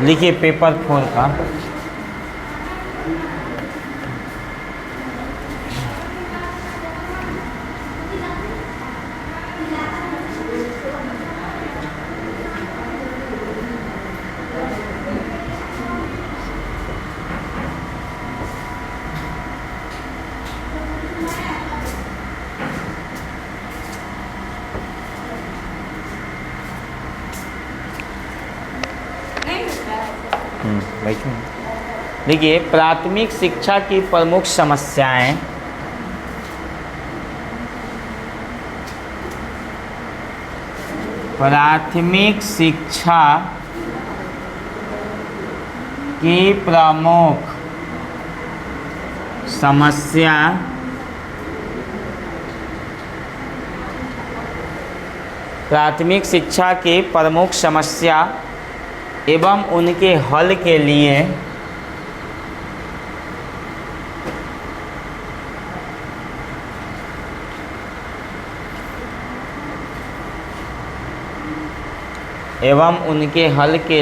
लिखिए पेपर 4 का। बैठो। देखिए प्राथमिक शिक्षा की प्रमुख समस्याएं प्राथमिक शिक्षा की प्रमुख समस्या प्राथमिक शिक्षा की प्रमुख समस्या एवं उनके हल के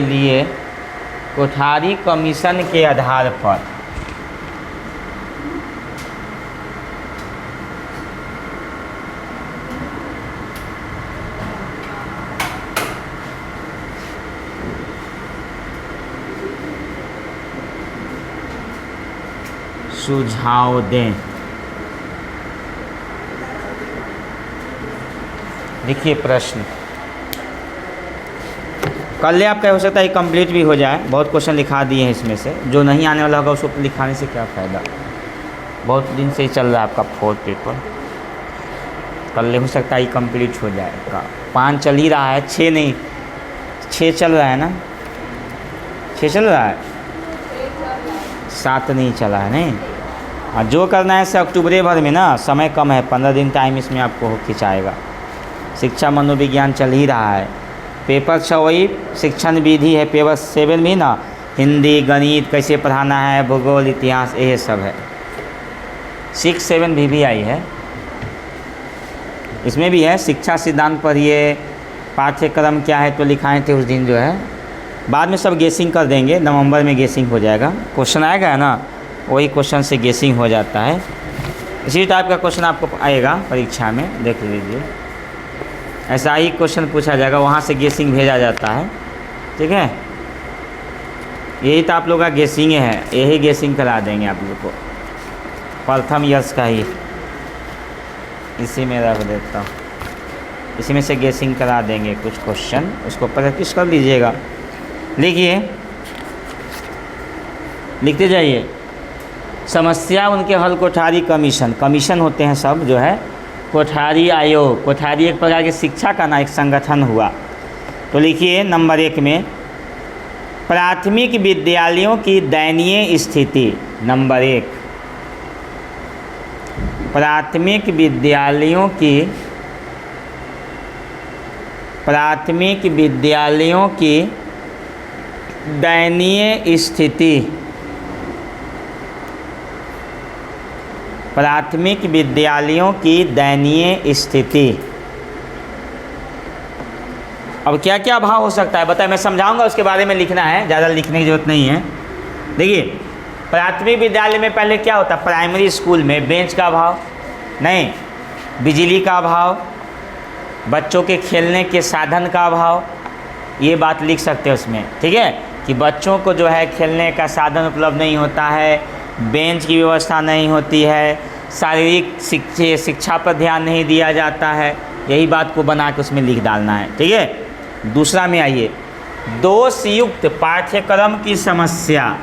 लिए कोठारी कमीशन के आधार पर सुझाव दें। देखिए प्रश्न कल आपका हो सकता है कंप्लीट भी हो जाए, बहुत क्वेश्चन लिखा दिए हैं इसमें से। जो नहीं आने वाला होगा उसको लिखाने से क्या फ़ायदा, बहुत दिन से ही चल रहा है आपका 4 पेपर। कल हो सकता है कंप्लीट हो जाएगा। 5 चल ही रहा है, 6 नहीं, 6 चल रहा है ना, 6 चल रहा है, 7 नहीं चला है नहीं। और जो करना है से अक्टूबर भर में ना, समय कम है, 15 दिन टाइम इसमें आपको खिंचाएगा। शिक्षा मनोविज्ञान चल ही रहा है। पेपर 6 वही शिक्षण विधि है, पेपर 7 भी ना हिंदी गणित कैसे पढ़ाना है, भूगोल इतिहास ये सब है। 6, 7 भी आई है, इसमें भी है। शिक्षा सिद्धांत पढ़िए, पाठ्यक्रम क्या है तो लिखाए थे उस दिन जो है। बाद में सब गेसिंग कर देंगे, नवंबर में गेसिंग हो जाएगा। क्वेश्चन आएगा ना, वही क्वेश्चन से गेसिंग हो जाता है। इसी टाइप का क्वेश्चन आपको आएगा परीक्षा में, देख लीजिए। ऐसा ही क्वेश्चन पूछा जाएगा, वहाँ से गेसिंग भेजा जाता है, ठीक है। यही तो आप लोग का गेसिंग है, यही गेसिंग करा देंगे आप लोग को प्रथम यश का ही। इसी में रख देता हूँ, इसी में से गेसिंग करा देंगे कुछ क्वेश्चन, उसको प्रैक्टिस कर लीजिएगा। लिखिए, लिखते जाइए। समस्या उनके हल कोठारी कमीशन, कमीशन होते हैं सब जो है। कोठारी आयोग, कोठारी एक प्रकार की शिक्षा का ना एक संगठन हुआ। तो लिखिए नंबर 1 में प्राथमिक विद्यालयों की दयनीय स्थिति। नंबर 1 प्राथमिक विद्यालयों की दयनीय स्थिति। प्राथमिक विद्यालयों की दयनीय स्थिति। अब क्या क्या अभाव हो सकता है बताए, मैं समझाऊंगा, उसके बारे में लिखना है, ज़्यादा लिखने की जरूरत नहीं है। देखिए प्राथमिक विद्यालय में पहले क्या होता है, प्राइमरी स्कूल में बेंच का अभाव नहीं, बिजली का अभाव, बच्चों के खेलने के साधन का अभाव, ये बात लिख सकते हैं उसमें, ठीक है। कि बच्चों को जो है खेलने का साधन उपलब्ध नहीं होता है, बेंच की व्यवस्था नहीं होती है, शारीरिक शिक्षा पर ध्यान नहीं दिया जाता है, यही बात को बना के उसमें लिख डालना है, ठीक है। दूसरा में आइए, दोषयुक्त पाठ्यक्रम की समस्या।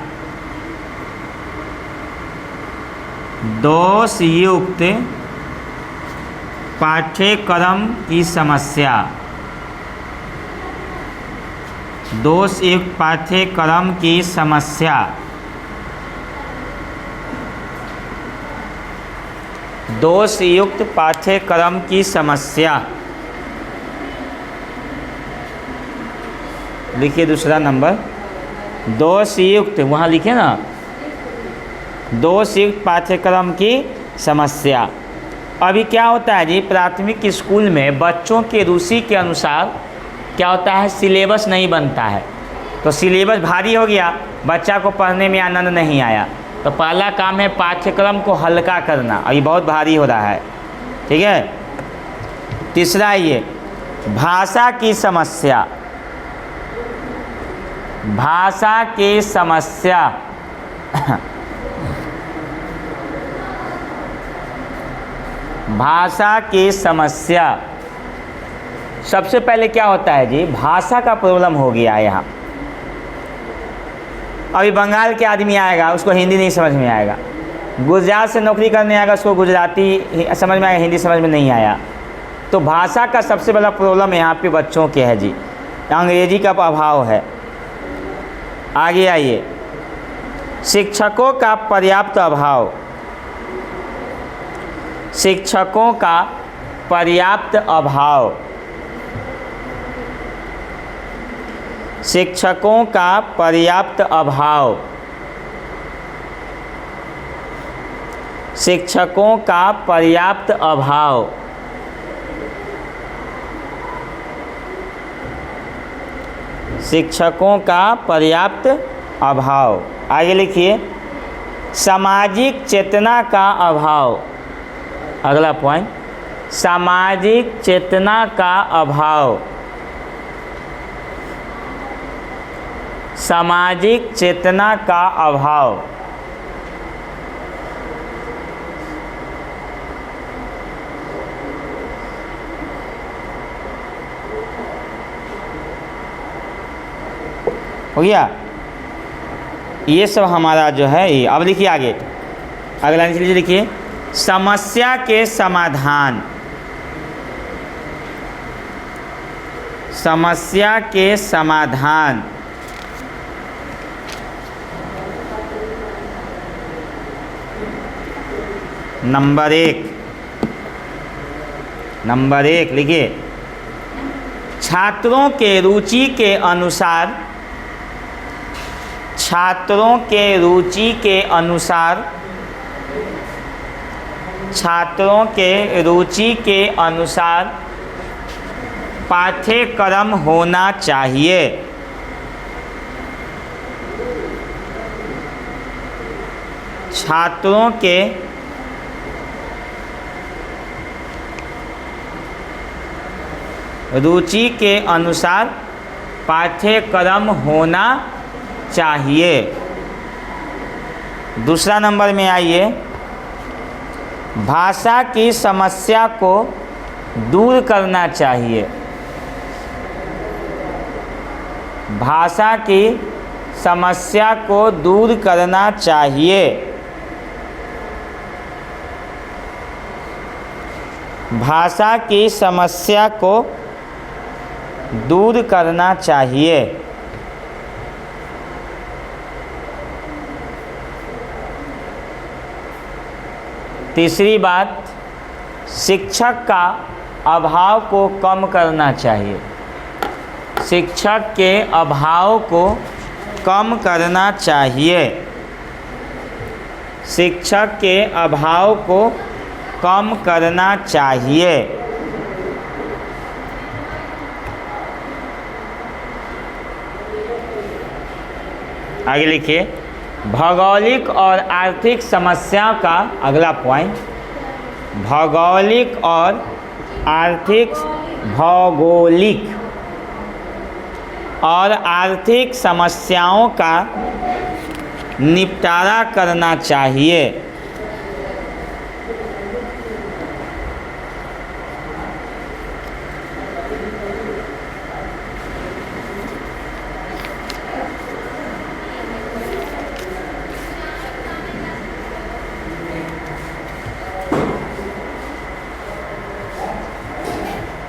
दोषयुक्त पाठ्यक्रम की समस्या। दोषयुक्त पाठ्यक्रम की समस्या। दोषयुक्त पाठ्यक्रम की समस्या। लिखिए दूसरा नंबर, दोषयुक्त, वहाँ लिखिए ना, दोषयुक्त पाठ्यक्रम की समस्या। अभी क्या होता है जी, प्राथमिक स्कूल में बच्चों के रुचि के अनुसार क्या होता है, सिलेबस नहीं बनता है। तो सिलेबस भारी हो गया, बच्चा को पढ़ने में आनंद नहीं आया। तो पहला काम है पाठ्यक्रम को हल्का करना, और ये बहुत भारी हो रहा है। ठीक है। तीसरा ये भाषा की समस्या, भाषा की समस्या भाषा की समस्या। सबसे पहले क्या होता है जी, भाषा का प्रॉब्लम हो गया यहाँ। अभी बंगाल के आदमी आएगा, उसको हिंदी नहीं समझ में आएगा। गुजरात से नौकरी करने आएगा, उसको गुजराती समझ में आएगा, हिंदी समझ में नहीं आया। तो भाषा का सबसे बड़ा प्रॉब्लम यहाँ पे बच्चों के है जी, अंग्रेजी का अभाव है। आगे आइए, शिक्षकों का पर्याप्त अभाव, शिक्षकों का पर्याप्त अभाव, शिक्षकों का पर्याप्त अभाव, शिक्षकों का पर्याप्त अभाव, शिक्षकों का पर्याप्त अभाव। आगे लिखिए, सामाजिक चेतना का अभाव। अगला पॉइंट, सामाजिक चेतना का अभाव, सामाजिक चेतना का अभाव। हो गया, ये सब हमारा जो है ये। अब लिखिए आगे, अगला नीचे लिखिए, समस्या के समाधान, समस्या के समाधान। नंबर एक लिखिए, छात्रों के रुचि के अनुसार, छात्रों के रुचि के अनुसार, छात्रों के रुचि के अनुसार पाठ्यक्रम होना चाहिए। छात्रों के रुचि के अनुसार पाठ्यक्रम होना चाहिए। दूसरा नंबर में आइए, भाषा की समस्या को दूर करना चाहिए। भाषा की समस्या को दूर करना चाहिए। भाषा की समस्या को दूर करना चाहिए। तीसरी बात, शिक्षक का अभाव को कम करना चाहिए। शिक्षक के अभाव को कम करना चाहिए। शिक्षक के अभाव को कम करना चाहिए। आगे लिखिए, भौगोलिक और आर्थिक समस्याओं का, अगला पॉइंट, भौगोलिक और आर्थिक, भौगोलिक और आर्थिक समस्याओं का निपटारा करना चाहिए।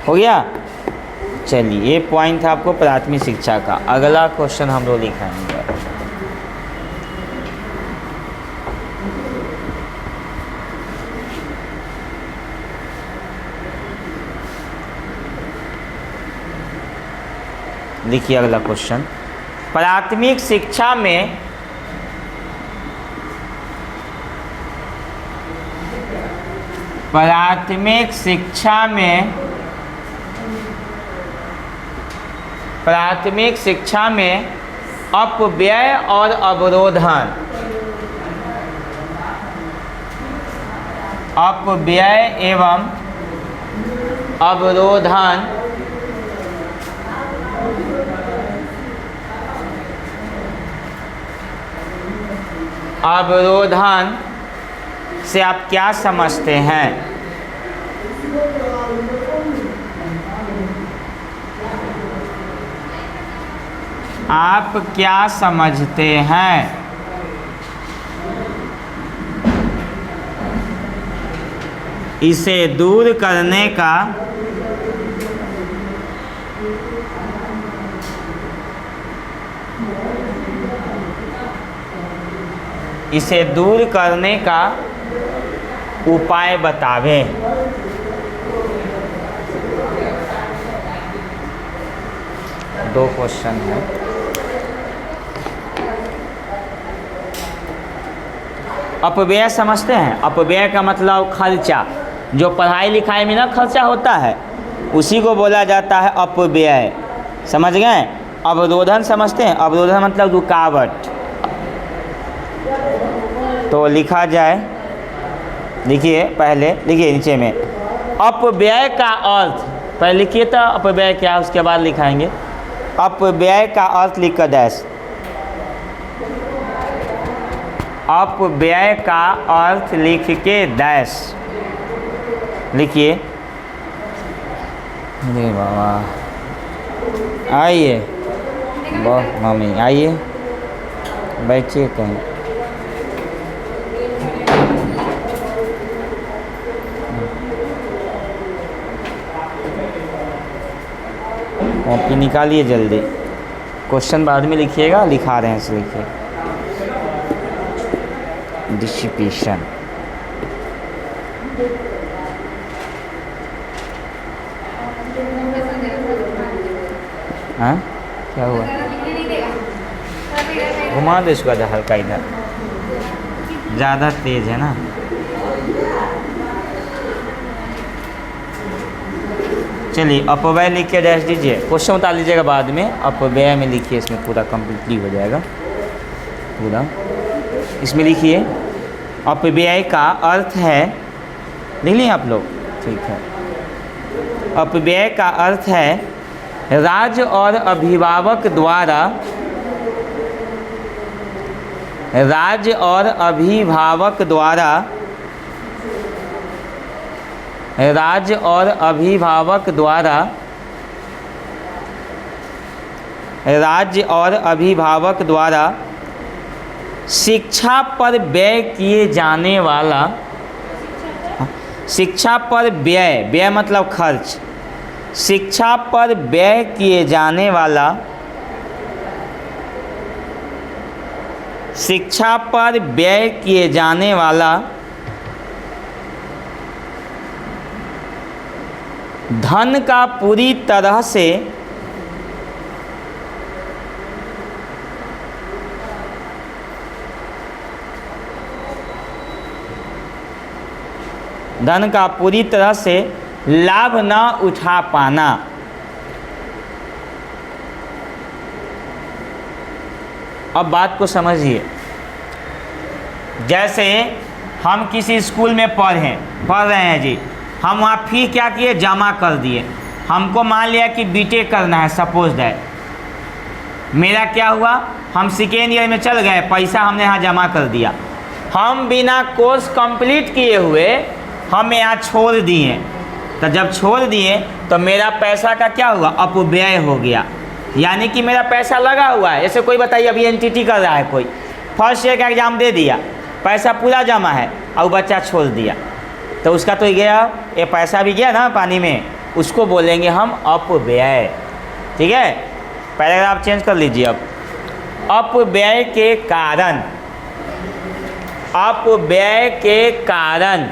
हो गया। चलिए, ये पॉइंट था आपको प्राथमिक शिक्षा का। अगला क्वेश्चन हम लोग लिखाएंगे। देखिए अगला क्वेश्चन, प्राथमिक शिक्षा में प्राथमिक शिक्षा में प्राथमिक शिक्षा में अपव्यय और अवरोधन, अपव्यय एवं अवरोधन अवरोधन से आप क्या समझते हैं? आप क्या समझते हैं? इसे दूर करने का इसे दूर करने का उपाय बतावे। दो क्वेश्चन है। अपव्यय समझते हैं? अपव्यय का मतलब खर्चा, जो पढ़ाई लिखाई में ना खर्चा होता है उसी को बोला जाता है अपव्यय। समझ गए? अवरोधन समझते हैं? अवरोधन मतलब रुकावट। तो लिखा जाए, लिखिए, पहले लिखिए नीचे में अपव्यय का अर्थ, पहले लिखिए तो अपव्यय क्या है, उसके बाद लिखाएंगे। अपव्यय का अर्थ लिख कर डैश। अपव्यय का अर्थ लिख के डैश लिखिए। अरे बाबा, आइए बहुत मम्मी, आइए बैठिए कहीं। कॉपी निकालिए जल्दी, क्वेश्चन बाद में लिखिएगा, लिखा रहे हैं इसे लिखिए। डिसिपेशन, हाँ क्या हुआ? घुमा दो इसको हल्का इधर, ज़्यादा तेज है ना। चलिए अपव्यय लिख के डैश दीजिए, क्वेश्चन उतार लीजिएगा बाद में। अपव्यय में लिखिए, इसमें पूरा कंप्लीटली हो जाएगा पूरा। इसमें लिखिए अपव्यय का अर्थ है, लिख लिए आप लोग? ठीक है। अपव्यय का अर्थ है राज्य और अभिभावक द्वारा, राज्य और अभिभावक द्वारा, राज्य और अभिभावक द्वारा, राज्य और अभिभावक द्वारा शिक्षा पर व्यय किए जाने वाला, शिक्षा पर व्यय, व्यय मतलब खर्च, शिक्षा पर व्यय किए जाने वाला, शिक्षा पर व्यय किए जाने वाला धन का पूरी तरह से, धन का पूरी तरह से लाभ न उठा पाना। अब बात को समझिए, जैसे हम किसी स्कूल में पढ़ रहे हैं जी, हम वहाँ फी क्या किए, जमा कर दिए। हमको मान लिया कि बीटेक करना है, सपोज दैट। मेरा क्या हुआ, हम सेकेंड ईयर में चल गए, पैसा हमने यहाँ जमा कर दिया। हम बिना कोर्स कंप्लीट किए हुए हम यहाँ छोड़ दिए, तो जब छोड़ दिए तो मेरा पैसा का क्या हुआ, अपव्यय हो गया। यानी कि मेरा पैसा लगा हुआ है। जैसे कोई बताइए अभी एनटीटी कर रहा है कोई, फर्स्ट ईयर का एग्ज़ाम दे दिया, पैसा पूरा जमा है और बच्चा छोड़ दिया, तो उसका तो गया, ये पैसा भी गया ना पानी में, उसको बोलेंगे हम अपव्यय। ठीक है, पैराग्राफ चेंज कर लीजिए। अब अपव्यय के कारण, अपव्यय के कारण,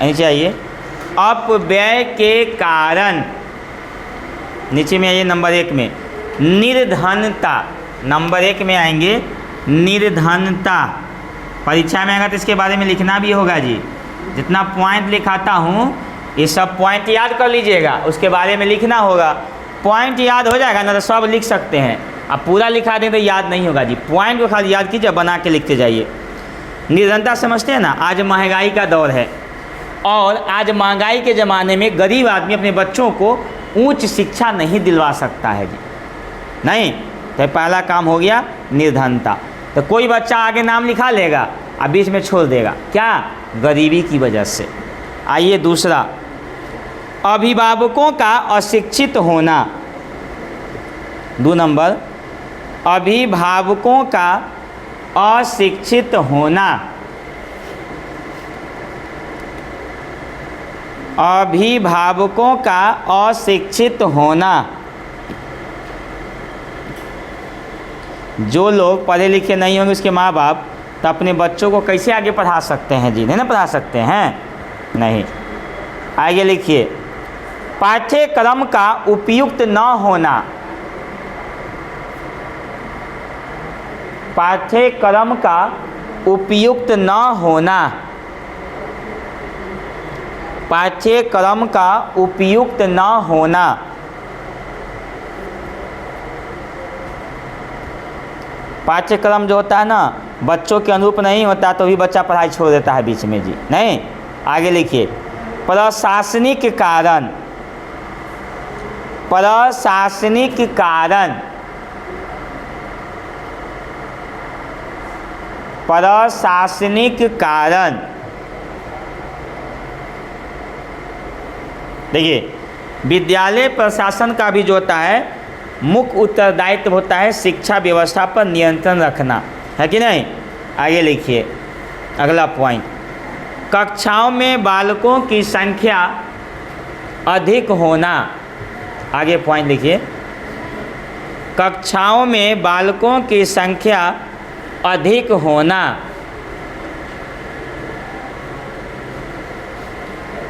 नीचे आइए, अपव्यय के कारण, नीचे में आइए नंबर 1 में निर्धनता, नंबर 1 में आएंगे निर्धनता। परीक्षा में आएगा तो इसके बारे में लिखना भी होगा जी। जितना पॉइंट लिखाता हूँ ये सब पॉइंट याद कर लीजिएगा, उसके बारे में लिखना होगा। पॉइंट याद हो जाएगा ना तो सब लिख सकते हैं। अब पूरा लिखा दें तो याद नहीं होगा जी, पॉइंट को खाली याद कीजिए, बना के लिखते जाइए। निर्धनता समझते हैं ना, आज महंगाई का दौर है और आज महंगाई के ज़माने में गरीब आदमी अपने बच्चों को उच्च शिक्षा नहीं दिलवा सकता है जी, नहीं। तो पहला काम हो गया निर्धनता। तो कोई बच्चा आगे नाम लिखा लेगा और बीच में छोड़ देगा, क्या? गरीबी की वजह से। आइए दूसरा, अभिभावकों का अशिक्षित होना। 2 नंबर, अभिभावकों का अशिक्षित होना। अभिभावकों का अशिक्षित होना। जो लोग पढ़े लिखे नहीं होंगे उसके माँ बाप तो अपने बच्चों को कैसे आगे पढ़ा सकते हैं जी? नहीं ना पढ़ा सकते हैं, नहीं। आगे लिखिए, पाठ्यक्रम का उपयुक्त न होना। पाठ्यक्रम का उपयुक्त न होना। पाठ्यक्रम का उपयुक्त न होना। पाठ्यक्रम जो होता है ना बच्चों के अनुरूप नहीं होता तो भी बच्चा पढ़ाई छोड़ देता है बीच में जी, नहीं। आगे लिखिए, प्रशासनिक कारण। प्रशासनिक कारण। प्रशासनिक कारण। देखिए, विद्यालय प्रशासन का भी जो होता है मुख्य उत्तरदायित्व होता है शिक्षा व्यवस्था पर नियंत्रण रखना, है कि नहीं। आगे लिखिए, अगला पॉइंट, कक्षाओं में बालकों की संख्या अधिक होना। आगे पॉइंट लिखिए, कक्षाओं में बालकों की संख्या अधिक होना।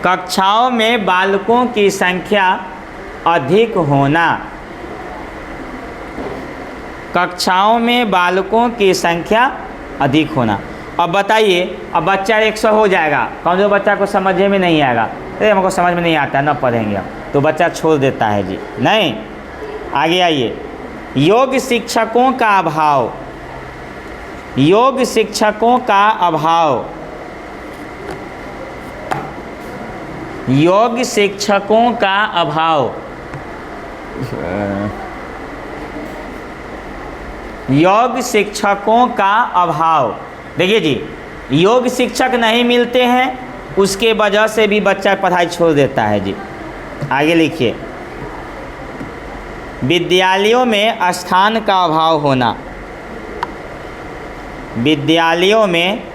कक्षाओं में बालकों की संख्या अधिक होना। कक्षाओं में बालकों की संख्या अधिक होना। अब बताइए, अब बच्चा 100 हो जाएगा, कौन जो बच्चा को समझ में नहीं आएगा, अरे हमको समझ में नहीं आता ना पढ़ेंगे हम, तो बच्चा छोड़ देता है जी, नहीं। आगे आइए, योग्य शिक्षकों का अभाव। योग्य शिक्षकों का अभाव। योग्य शिक्षकों का अभाव। योग्य शिक्षकों का अभाव। देखिए जी, योग्य शिक्षक नहीं मिलते हैं उसके वजह से भी बच्चा पढ़ाई छोड़ देता है जी। आगे लिखिए, विद्यालयों में स्थान का अभाव होना। विद्यालयों में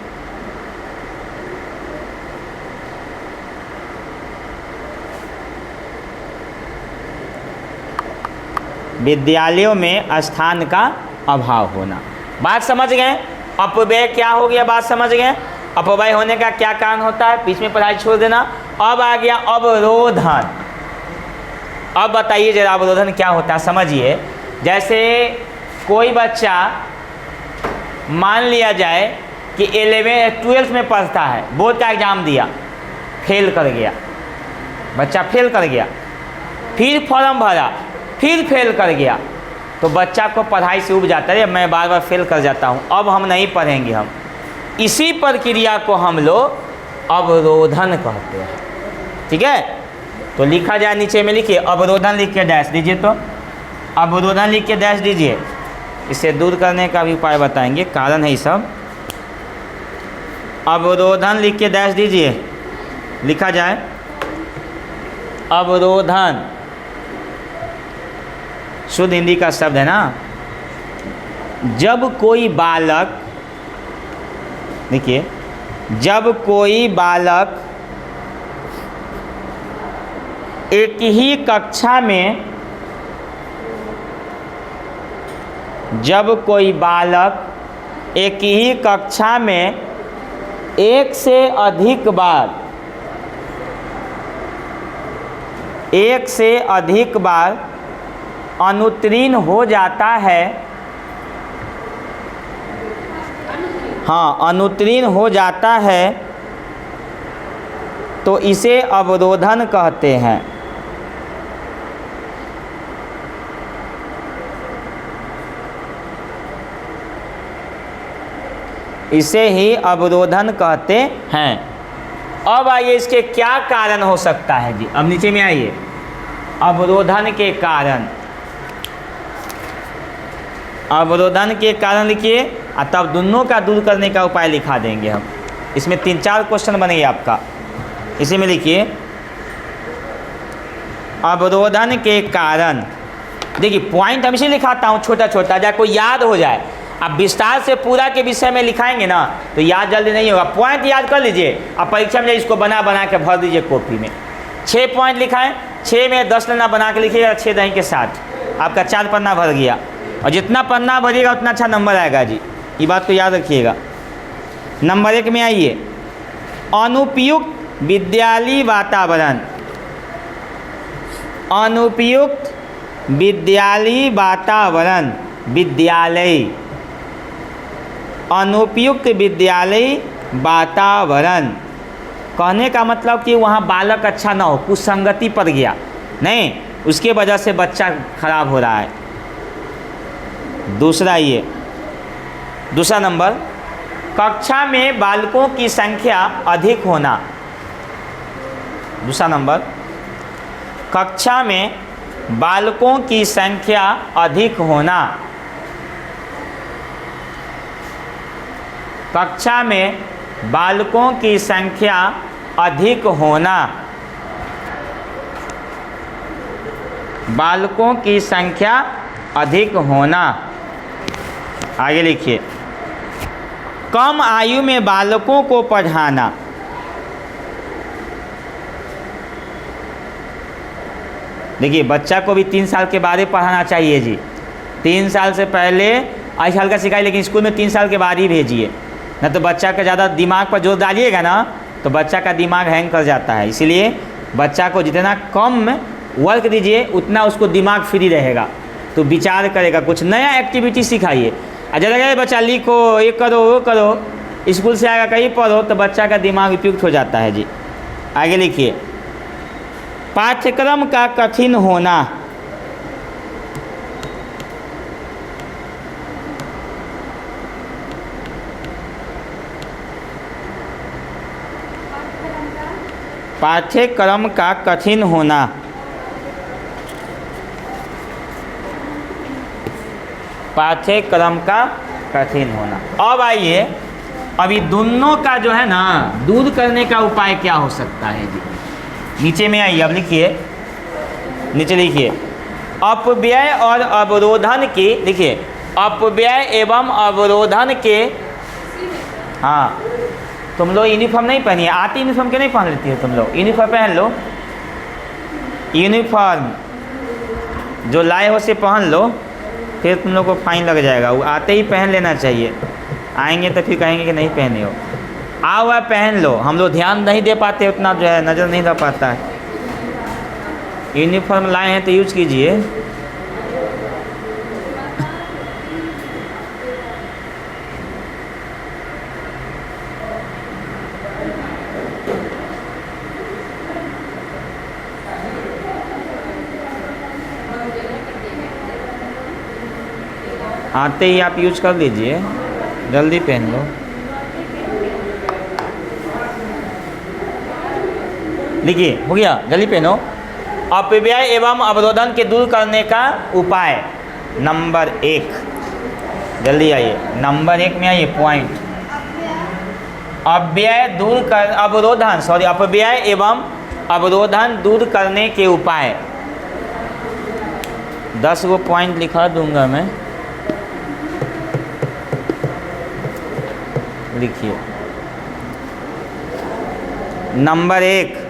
स्थान का अभाव होना। बात समझ गए? अपव्यय क्या हो गया, बात समझ गए? अपव्यय होने का क्या कारण होता है? बीच में पढ़ाई छोड़ देना। अब आ गया अवरोधन। अब बताइए जरा अवरोधन क्या होता है, समझिए। जैसे कोई बच्चा मान लिया जाए कि 12th में पढ़ता है, बोर्ड का एग्ज़ाम दिया, फेल कर गया, बच्चा फेल कर गया, फिर फॉर्म भरा, फिर फेल कर गया, तो बच्चा को पढ़ाई से उब जाता है, मैं बार बार फेल कर जाता हूँ, अब हम नहीं पढ़ेंगे हम। इसी प्रक्रिया को हम लोग अवरोधन कहते हैं, ठीक है। तो लिखा जाए, नीचे में लिखिए अवरोधन, लिख के डैश दीजिए। तो अवरोधन लिख के डैश दीजिए। इसे दूर करने का भी उपाय बताएंगे, कारण है ये सब। अवरोधन लिख के डैश दीजिए। लिखा जाए अवरोधन, शुद्ध हिंदी का शब्द है ना। जब कोई बालक, देखिए, जब कोई बालक एक ही कक्षा में, जब कोई बालक एक ही कक्षा में एक से अधिक बार अनुत्तीर्ण हो जाता है, हाँ, अनुत्तीर्ण हो जाता है, तो इसे अवरोधन कहते हैं। इसे ही अवरोधन कहते हैं। अब आइए इसके क्या कारण हो सकता है जी, अब नीचे में आइए। अवरोधन के कारण, अवरोधन के कारण लिखिए और तब दोनों का दूर करने का उपाय लिखा देंगे हम। इसमें 3-4 क्वेश्चन बनेंगे आपका। इसी में लिखिए अवरोधन के कारण। देखिए पॉइंट हमेशा लिखाता हूँ छोटा छोटा, जाए कोई याद हो जाए। अब विस्तार से पूरा के विषय में लिखाएंगे ना तो याद जल्दी नहीं होगा। पॉइंट याद कर लीजिए, अब परीक्षा में इसको बना बना के भर दीजिए कॉपी में। 6 पॉइंट लिखाएं, 6 में 10 पन्ना बना के लिखिएगा, 6 दही के साथ आपका 4 पन्ना भर गया। और जितना पन्ना भरिएगा उतना अच्छा नंबर आएगा जी, ये बात को याद रखिएगा। नंबर 1 में आइए, अनुपयुक्त विद्यालयी वातावरण। अनुपयुक्त विद्यालयी वातावरण, विद्यालय, अनुपयुक्त विद्यालयी वातावरण कहने का मतलब कि वहाँ बालक अच्छा ना हो, कुछ संगति पड़ गया नहीं, उसके वजह से बच्चा खराब हो रहा है। दूसरा ये, दूसरा नंबर, कक्षा में बालकों की संख्या अधिक होना। दूसरा नंबर, कक्षा में बालकों की संख्या अधिक होना। कक्षा में बालकों की संख्या अधिक होना। बालकों की संख्या अधिक होना। आगे लिखिए, कम आयु में बालकों को पढ़ाना। देखिए बच्चा को भी 3 साल के बाद ही पढ़ाना चाहिए जी। 3 साल से पहले आज हल्का सिखाइए, लेकिन स्कूल में 3 साल के बाद ही भेजिए, ना तो बच्चा का ज़्यादा दिमाग पर जोर डालिएगा ना तो बच्चा का दिमाग हैंग कर जाता है। इसीलिए बच्चा को जितना कम वर्क दीजिए उतना उसको दिमाग फ्री रहेगा, तो विचार करेगा, कुछ नया एक्टिविटी सिखाइए। अगर लगे बच्चा लिखो, ये करो, वो करो, स्कूल से आएगा कहीं पढ़ो, तो बच्चा का दिमाग उपयुक्त हो जाता है जी। आगे लिखिए, पाठ्यक्रम का कठिन होना। पाठ्यक्रम का कठिन होना। पाठ्यक्रम का कठिन होना। अब आइए, अभी दोनों का जो है ना दूर करने का उपाय क्या हो सकता है जी। नीचे में आइए, अब लिखिए, नीचे लिखिए, अपव्यय और अवरोधन की, लिखिए अपव्यय एवं अवरोधन के। हाँ, तुम लोग यूनिफॉर्म नहीं पहनिए, आती यूनिफॉर्म क्यों नहीं पहन लेती हो तुम लोग? यूनिफॉर्म पहन लो, यूनिफॉर्म जो लाए हो से पहन लो, फिर तुम लोग को फाइन लग जाएगा। वो आते ही पहन लेना चाहिए, आएंगे तो फिर कहेंगे कि नहीं पहने हो। आओ वह पहन लो, हम लोग ध्यान नहीं दे पाते उतना, जो है नज़र नहीं रह पाता है। यूनिफॉर्म लाए हैं तो यूज कीजिए। आते ही आप यूज कर लीजिए, जल्दी पहन लो। लिखिए, हो गया, जल्दी पहनो। अपव्यय एवं अवरोधन के दूर करने का उपाय नंबर 1, जल्दी आइए, नंबर 1 में आइए पॉइंट। अपव्यय दूर कर, अवरोधन, सॉरी, अपव्यय एवं अवरोधन दूर करने के उपाय। 10 गो पॉइंट लिखा दूंगा मैं, लिखिए। नंबर 1,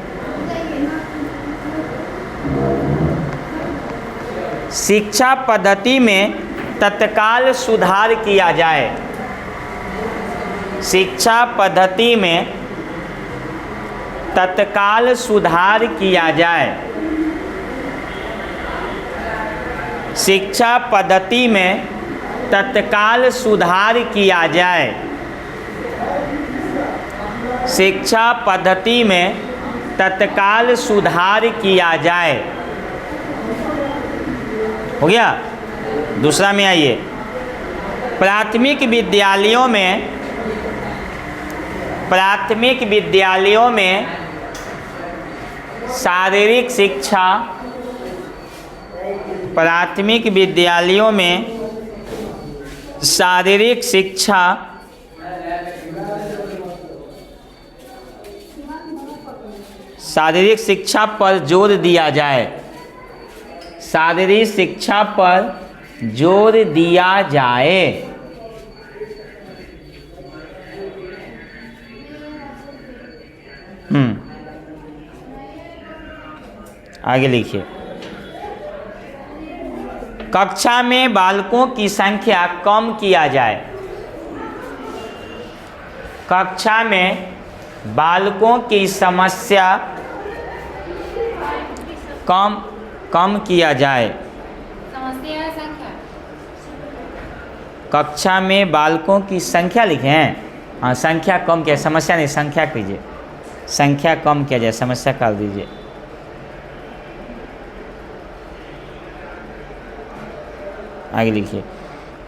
शिक्षा पद्धति में तत्काल सुधार किया जाए। शिक्षा पद्धति में तत्काल सुधार किया जाए। शिक्षा पद्धति में तत्काल सुधार किया जाए। शिक्षा पद्धति में तत्काल सुधार किया जाए। हो गया। दूसरा में आइए, प्राथमिक विद्यालयों में प्राथमिक विद्यालयों में शारीरिक शिक्षा, प्राथमिक विद्यालयों में शारीरिक शिक्षा पर जोर दिया जाए, शारीरिक शिक्षा पर जोर दिया जाए। आगे लिखिए। कक्षा में बालकों की संख्या कम किया जाए, कक्षा में बालकों की समस्या कम किया जाए। समस्या संख्या, कक्षा में बालकों की संख्या लिखे हैं। हाँ, संख्या कम किया, समस्या नहीं, संख्या कीजिए। संख्या कम किया जाए, समस्या कर दीजिए। आगे लिखिए।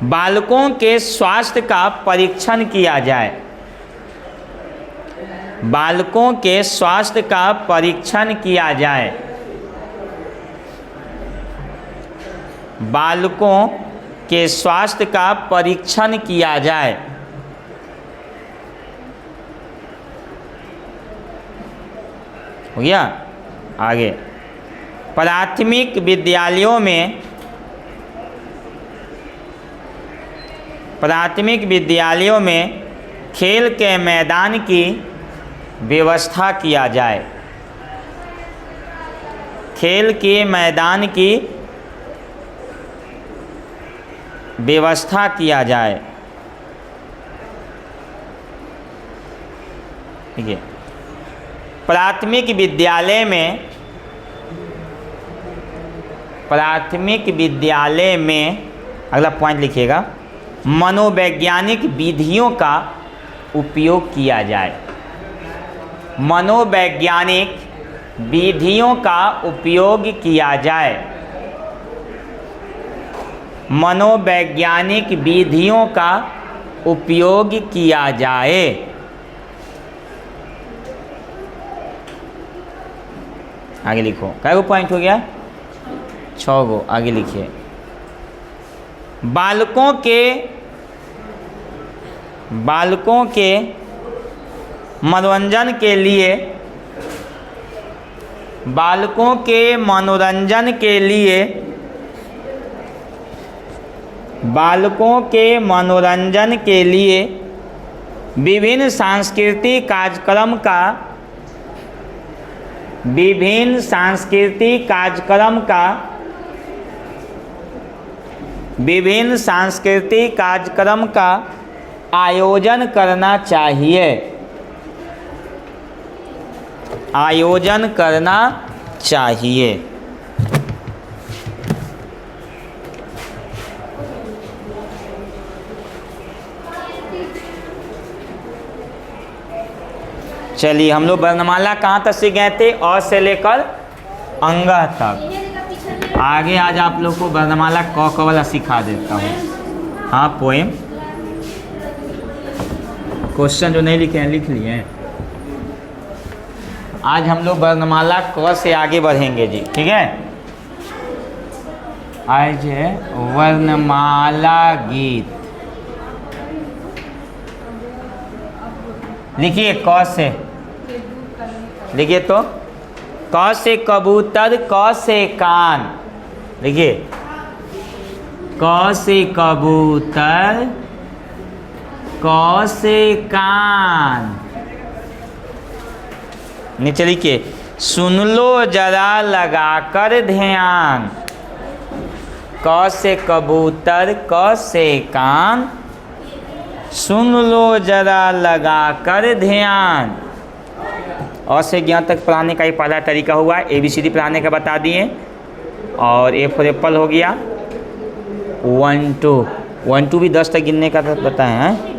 बालकों के स्वास्थ्य का परीक्षण किया जाए, बालकों के स्वास्थ्य का परीक्षण किया जाए। बालकों के स्वास्थ्य का परीक्षण किया जाए। हो गया। आगे, प्राथमिक विद्यालयों में खेल के मैदान की व्यवस्था किया जाए, खेल के मैदान की व्यवस्था किया जाए। ठीक है। प्राथमिक विद्यालय में अगला पॉइंट लिखिएगा, मनोवैज्ञानिक विधियों का उपयोग किया जाए, मनोवैज्ञानिक विधियों का उपयोग किया जाए, मनोवैज्ञानिक विधियों का उपयोग किया जाए। आगे लिखो। कै गो पॉइंट हो गया? 6 गो। आगे लिखिए। बालकों के मनोरंजन के लिए, बालकों के मनोरंजन के लिए, बालकों के मनोरंजन के लिए विभिन्न सांस्कृतिक कार्यक्रम का, विभिन्न सांस्कृतिक कार्यक्रम का, विभिन्न सांस्कृतिक कार्यक्रम का आयोजन करना चाहिए, आयोजन करना चाहिए। चलिए, हम लोग वर्णमाला कहाँ तक सीख गए थे? अ से लेकर अंग तक। आगे आज आप लोग को वर्णमाला क क वाला सिखा देता हूँ। हाँ, पोएम क्वेश्चन जो नहीं लिखे हैं लिख लिए हैं। आज हम लोग वर्णमाला क से आगे बढ़ेंगे जी। ठीक है। आज है वर्णमाला गीत। लिखिए क से, लिखिए तो। क से कबूतर, क से कान। लिखिए क से कबूतर, क से कान। नीचे लिखिए, सुन लो जरा लगा कर ध्यान। क से कबूतर, क से कान, सुन लो जरा लगा कर ध्यान। अ से ज्ञ तक पढ़ाने का ही पहला तरीका हुआ। ABCD पढ़ाने का बता दिए। और A फॉर एप्पल हो गया। 1 2 1 2 भी 10 तक गिनने का बताए हैं।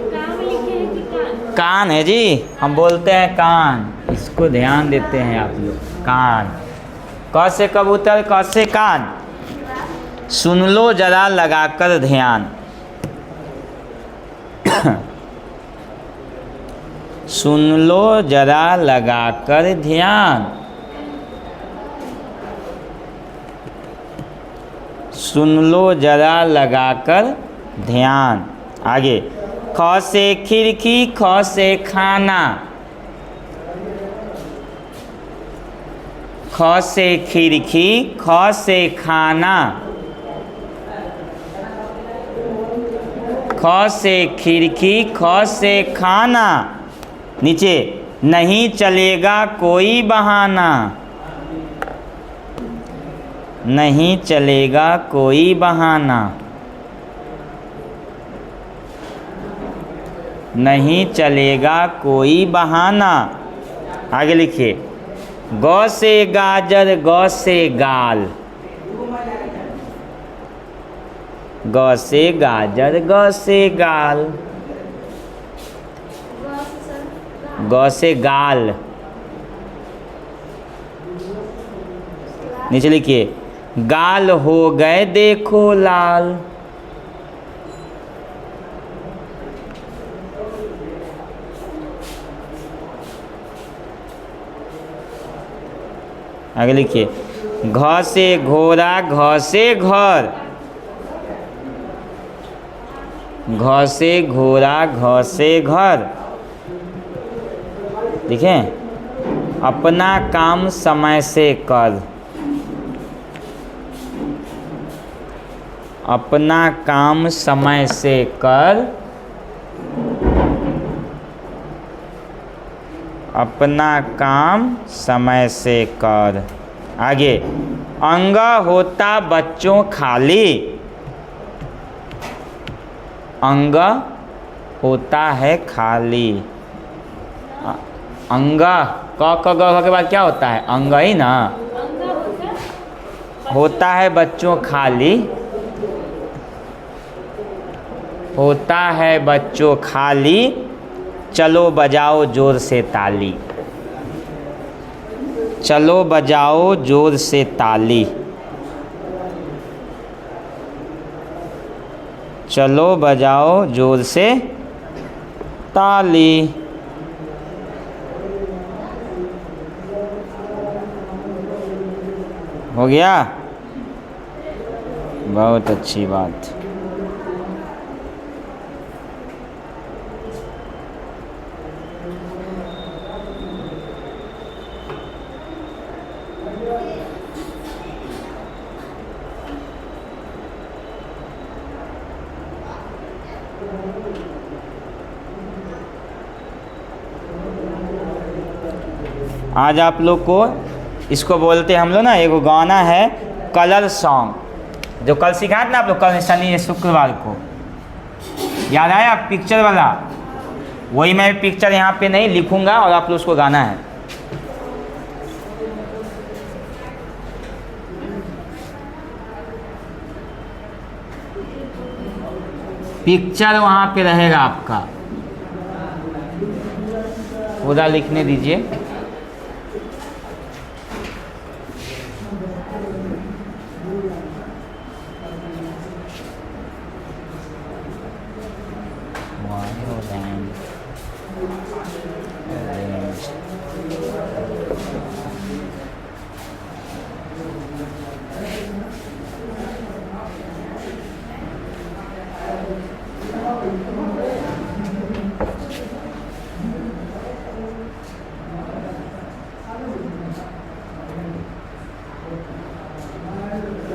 कान है जी, हम बोलते हैं कान, इसको ध्यान देते हैं आप लोग। कान। क से कबूतर, क से कान, सुन लो जरा लगा कर ध्यान। सुन लो जरा लगाकर ध्यान, सुन लो जरा लगाकर ध्यान। आगे, ख से खिड़की, ख से खाना, ख से खिड़की, ख से खाना, ख से खिड़की, ख से खाना। नीचे, नहीं चलेगा कोई बहाना, नहीं चलेगा कोई बहाना, नहीं चलेगा कोई बहाना। आगे लिखिए, ग से गाजर, ग से गाल, ग से गाजर, ग से गाल, ग से गाल। नीचे लिखिए, गाल हो गए देखो लाल, आगे लिखिए, घ से घोड़ा, घ से घर, घ से घोड़ा, घ से घर। देखें, अपना काम समय से कर, अपना काम समय से कर, अपना काम समय से कर। आगे, अंग होता बच्चों खाली, अंग होता है खाली, अंग क क ग के बाद क्या होता है? अंग ही ना होता है बच्चों खाली, होता है बच्चों खाली, चलो बजाओ जोर से ताली, चलो बजाओ जोर से ताली, चलो बजाओ जोर से ताली। हो गया? बहुत अच्छी बात। आज आप लोग को इसको बोलते हैं हम लोग ना, एगो गाना है कलर सॉन्ग, जो कल सिखाया था ना आप लोग, कल शनि शुक्रवार को, याद आया? पिक्चर वाला, वही मैं पिक्चर यहाँ पे नहीं लिखूंगा और आप लोग उसको गाना है। पिक्चर वहाँ पे रहेगा आपका, पूरा लिखने दीजिए।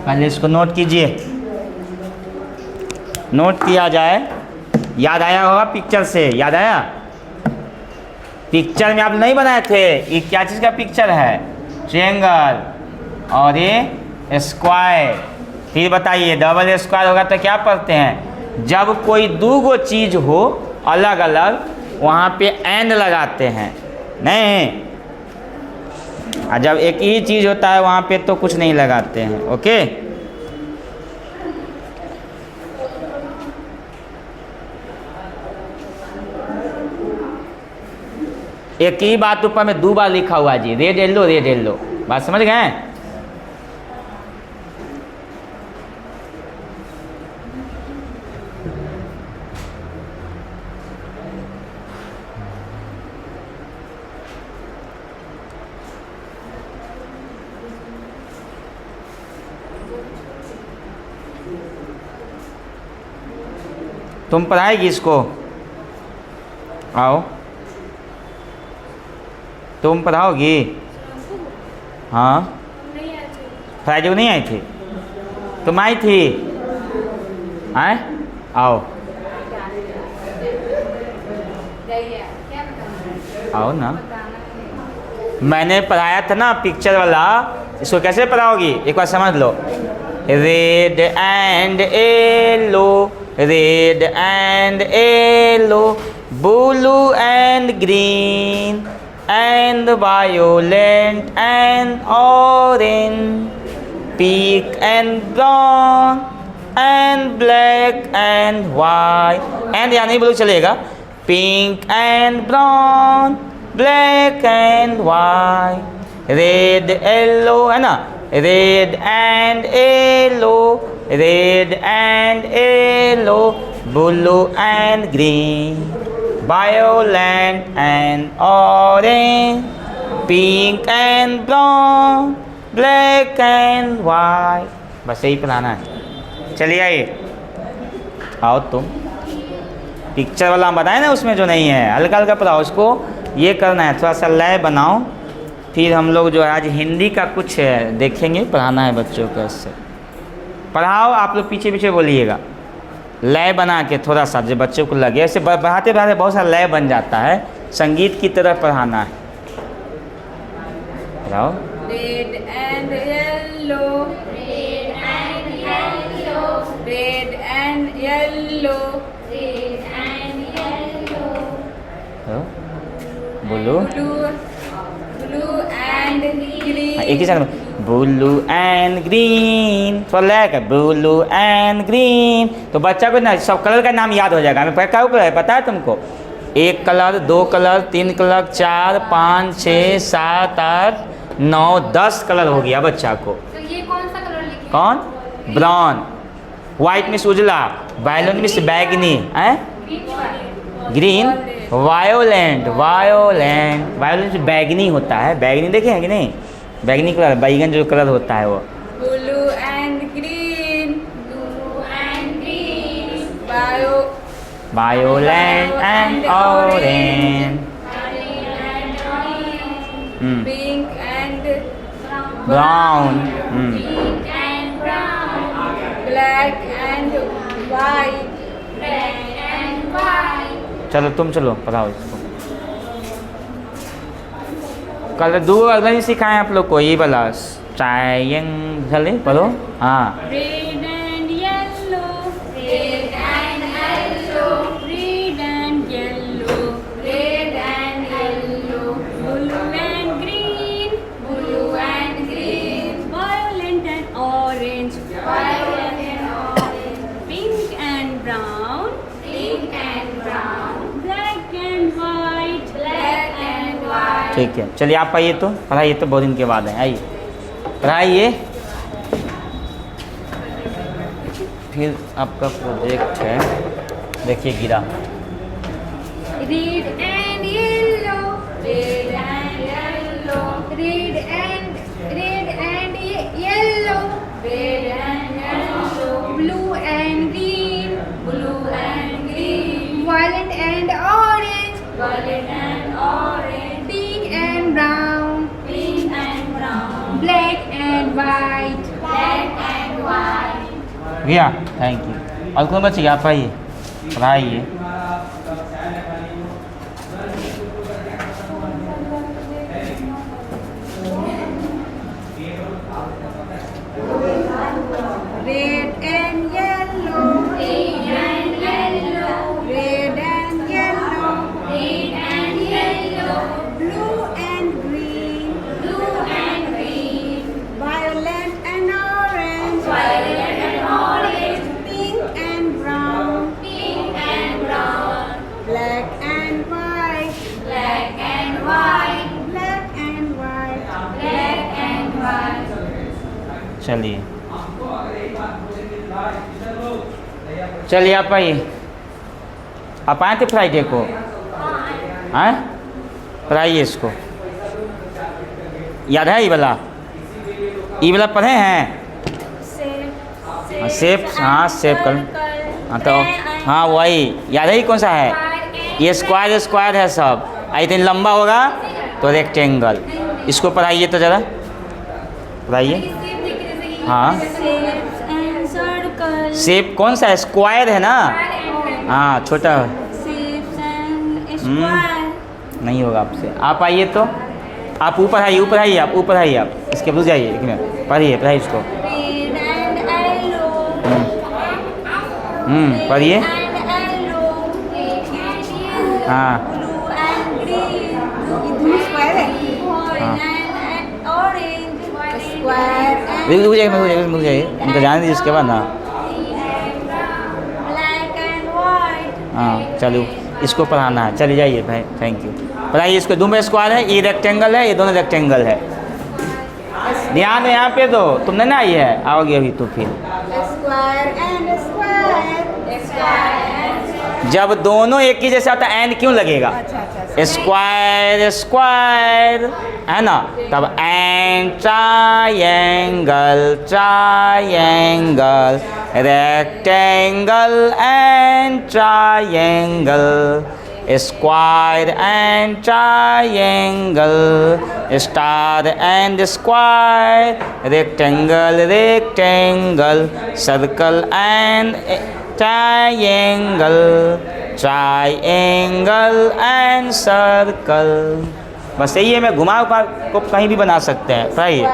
पहले इसको नोट कीजिए, नोट किया जाए। याद आया होगा पिक्चर से, याद आया? पिक्चर में आप नहीं बनाए थे, ये क्या चीज़ का पिक्चर है? ट्रायंगल और ये स्क्वायर। फिर बताइए, डबल स्क्वायर होगा तो क्या पढ़ते हैं? जब कोई दो गो चीज़ हो अलग अलग, वहाँ पे एंड लगाते हैं, नहीं? और जब एक ही चीज़ होता है वहाँ पे तो कुछ नहीं लगाते हैं। ओके, एक ही बात ऊपर में दो बार लिखा हुआ जी, रेड येलो रेड येलो। बात समझ गए? तुम पढ़ाएगी इसको? आओ, तुम पढ़ाओगी? हाँ, फ्राइडे को नहीं आई थी? तुम आई थी? आए, आओ आओ ना। मैंने पढ़ाया था ना पिक्चर वाला, इसको कैसे पढ़ाओगी एक बार समझ लो। Red and yellow, red and yellow, blue and green and violet and orange, pink and brown and black and white. And या नहीं बोलो चलेगा। Pink and brown, black and white, red yellow, है ना, red and yellow, red and yellow, blue and green, violet and orange, pink and brown, black and white. बस यही पढ़ाना है। चलिए आइए, आओ तुम। पिक्चर वाला हम बताए ना, उसमें जो नहीं है हल्का हल्का पढ़ाओ उसको। ये करना है, थोड़ा सा लय बनाओ। फिर हम लोग जो है आज हिंदी का कुछ देखेंगे, पढ़ाना है बच्चों को। इससे पढ़ाओ, आप लोग पीछे पीछे बोलिएगा, लय बना के थोड़ा सा जो बच्चों को लगे। ऐसे पढ़ाते पढ़ाते बहुत सारा लय बन जाता है, संगीत की तरह पढ़ाना है। पढ़ाओ। Red and yellow, red and yellow, red and yellow, red and yellow, बोलो। ब्लू, ब्लू एंड ग्रीन, एक ही सेकंड। ब्लू एंड ग्रीन, थोड़ा लैक है, ब्लू एंड ग्रीन। तो बच्चा को ना सब कलर का नाम याद हो जाएगा। हमें क्या ऊपर है पता है तुमको? 1 कलर, 2 कलर, 3 कलर, 4, 5, 6, 7, 8, 9, 10 कलर हो गया बच्चा को। तो ये कौन सा कलर लिखे? कौन? ब्राउन, वाइट मीन्स उजला, वायलेट मीन्स बैगनी, है ग्रीन, वायोलेंट, वायोलेंट, वायोलेंट बैगनी होता है। बैगनी देखे हैं कि नहीं? बैगनी कलर, बैगन जो कलर होता है वो। Blue and green, blue and green, violent and orange, pink and brown, pink and brown, black and white, black and white. चलो तुम चलो पढ़ाओ इसको। कल 2 अगला ही सिखाएं आप लोग को, ये वाला ट्रायंगल पढ़ो। हाँ, red and yellow, red and yellow, red and yellow, red and yellow, blue and green, blue and green, violet and orange, violet and orange, pink and brown, pink and brown, black and white, black and white. ठीक है। चलिए आप आइए तो पढ़ाइए, तो बहुत दिन के बाद है, आइए पढ़ाइए। फिर आपका प्रोजेक्ट है, देखिए गिरा। Red and yellow, red and yellow, red and yellow, red and yellow, blue and green, blue and green, violet and orange, violet and orange, pink and brown, pink and brown, black and white, black and white. गया, thank you. और कौन बच्चे आप आइए पढ़ाइए। Red and yellow, red and yellow, red and yellow, red and yellow, blue and green, blue and green, violet and orange, violet and orange, pink and brown, pink and brown, black and white, black and white, black and white, black and white. चलिए चलिए आप आइए। आप आए थे Friday को? आए, पढ़ाइए इसको। याद है ये वाला पढ़े हैं? सेफ, हाँ सेफ कर। हाँ तो हाँ वही याद है, ये कौन सा है? ये स्क्वायर स्क्वायर है सब। इतनी लंबा होगा तो रेक्टेंगल। इसको पढ़ाइए तो ज़रा, पढ़ाइए। हाँ शेप कौन सा है? स्क्वायर है ना। हाँ छोटा नहीं होगा आपसे। आप आइए तो, आप ऊपर आइए, ऊपर आइए, आप ऊपर आइए, आप इसके ऊपर जाइए, एक मिनट पढ़िए, पढ़ाइए इसको। पढ़िए। हाँ रुक जाइए, उनका जाने दीजिए इसके बाद ना। हाँ चलो इसको पढ़ाना है, चलिए जाइए भाई, थैंक यू। पढ़ाइए इसको। दोनों स्क्वायर है, ये रेक्टेंगल है, ये दोनों रेक्टेंगल है। ध्यान यहाँ पे दो, तुमने ना आई है, आओगे अभी तो फिर। जब दोनों एक ही जैसे आता है एंड क्यों लगेगा? स्क्वायर स्क्वायर है ना, तब and triangle triangle, rectangle and triangle, square and triangle, star and square, rectangle rectangle, circle and triangle, triangle and circle. बस यही है, मैं घुमा को कहीं भी बना सकते हैं। पढ़ाइए,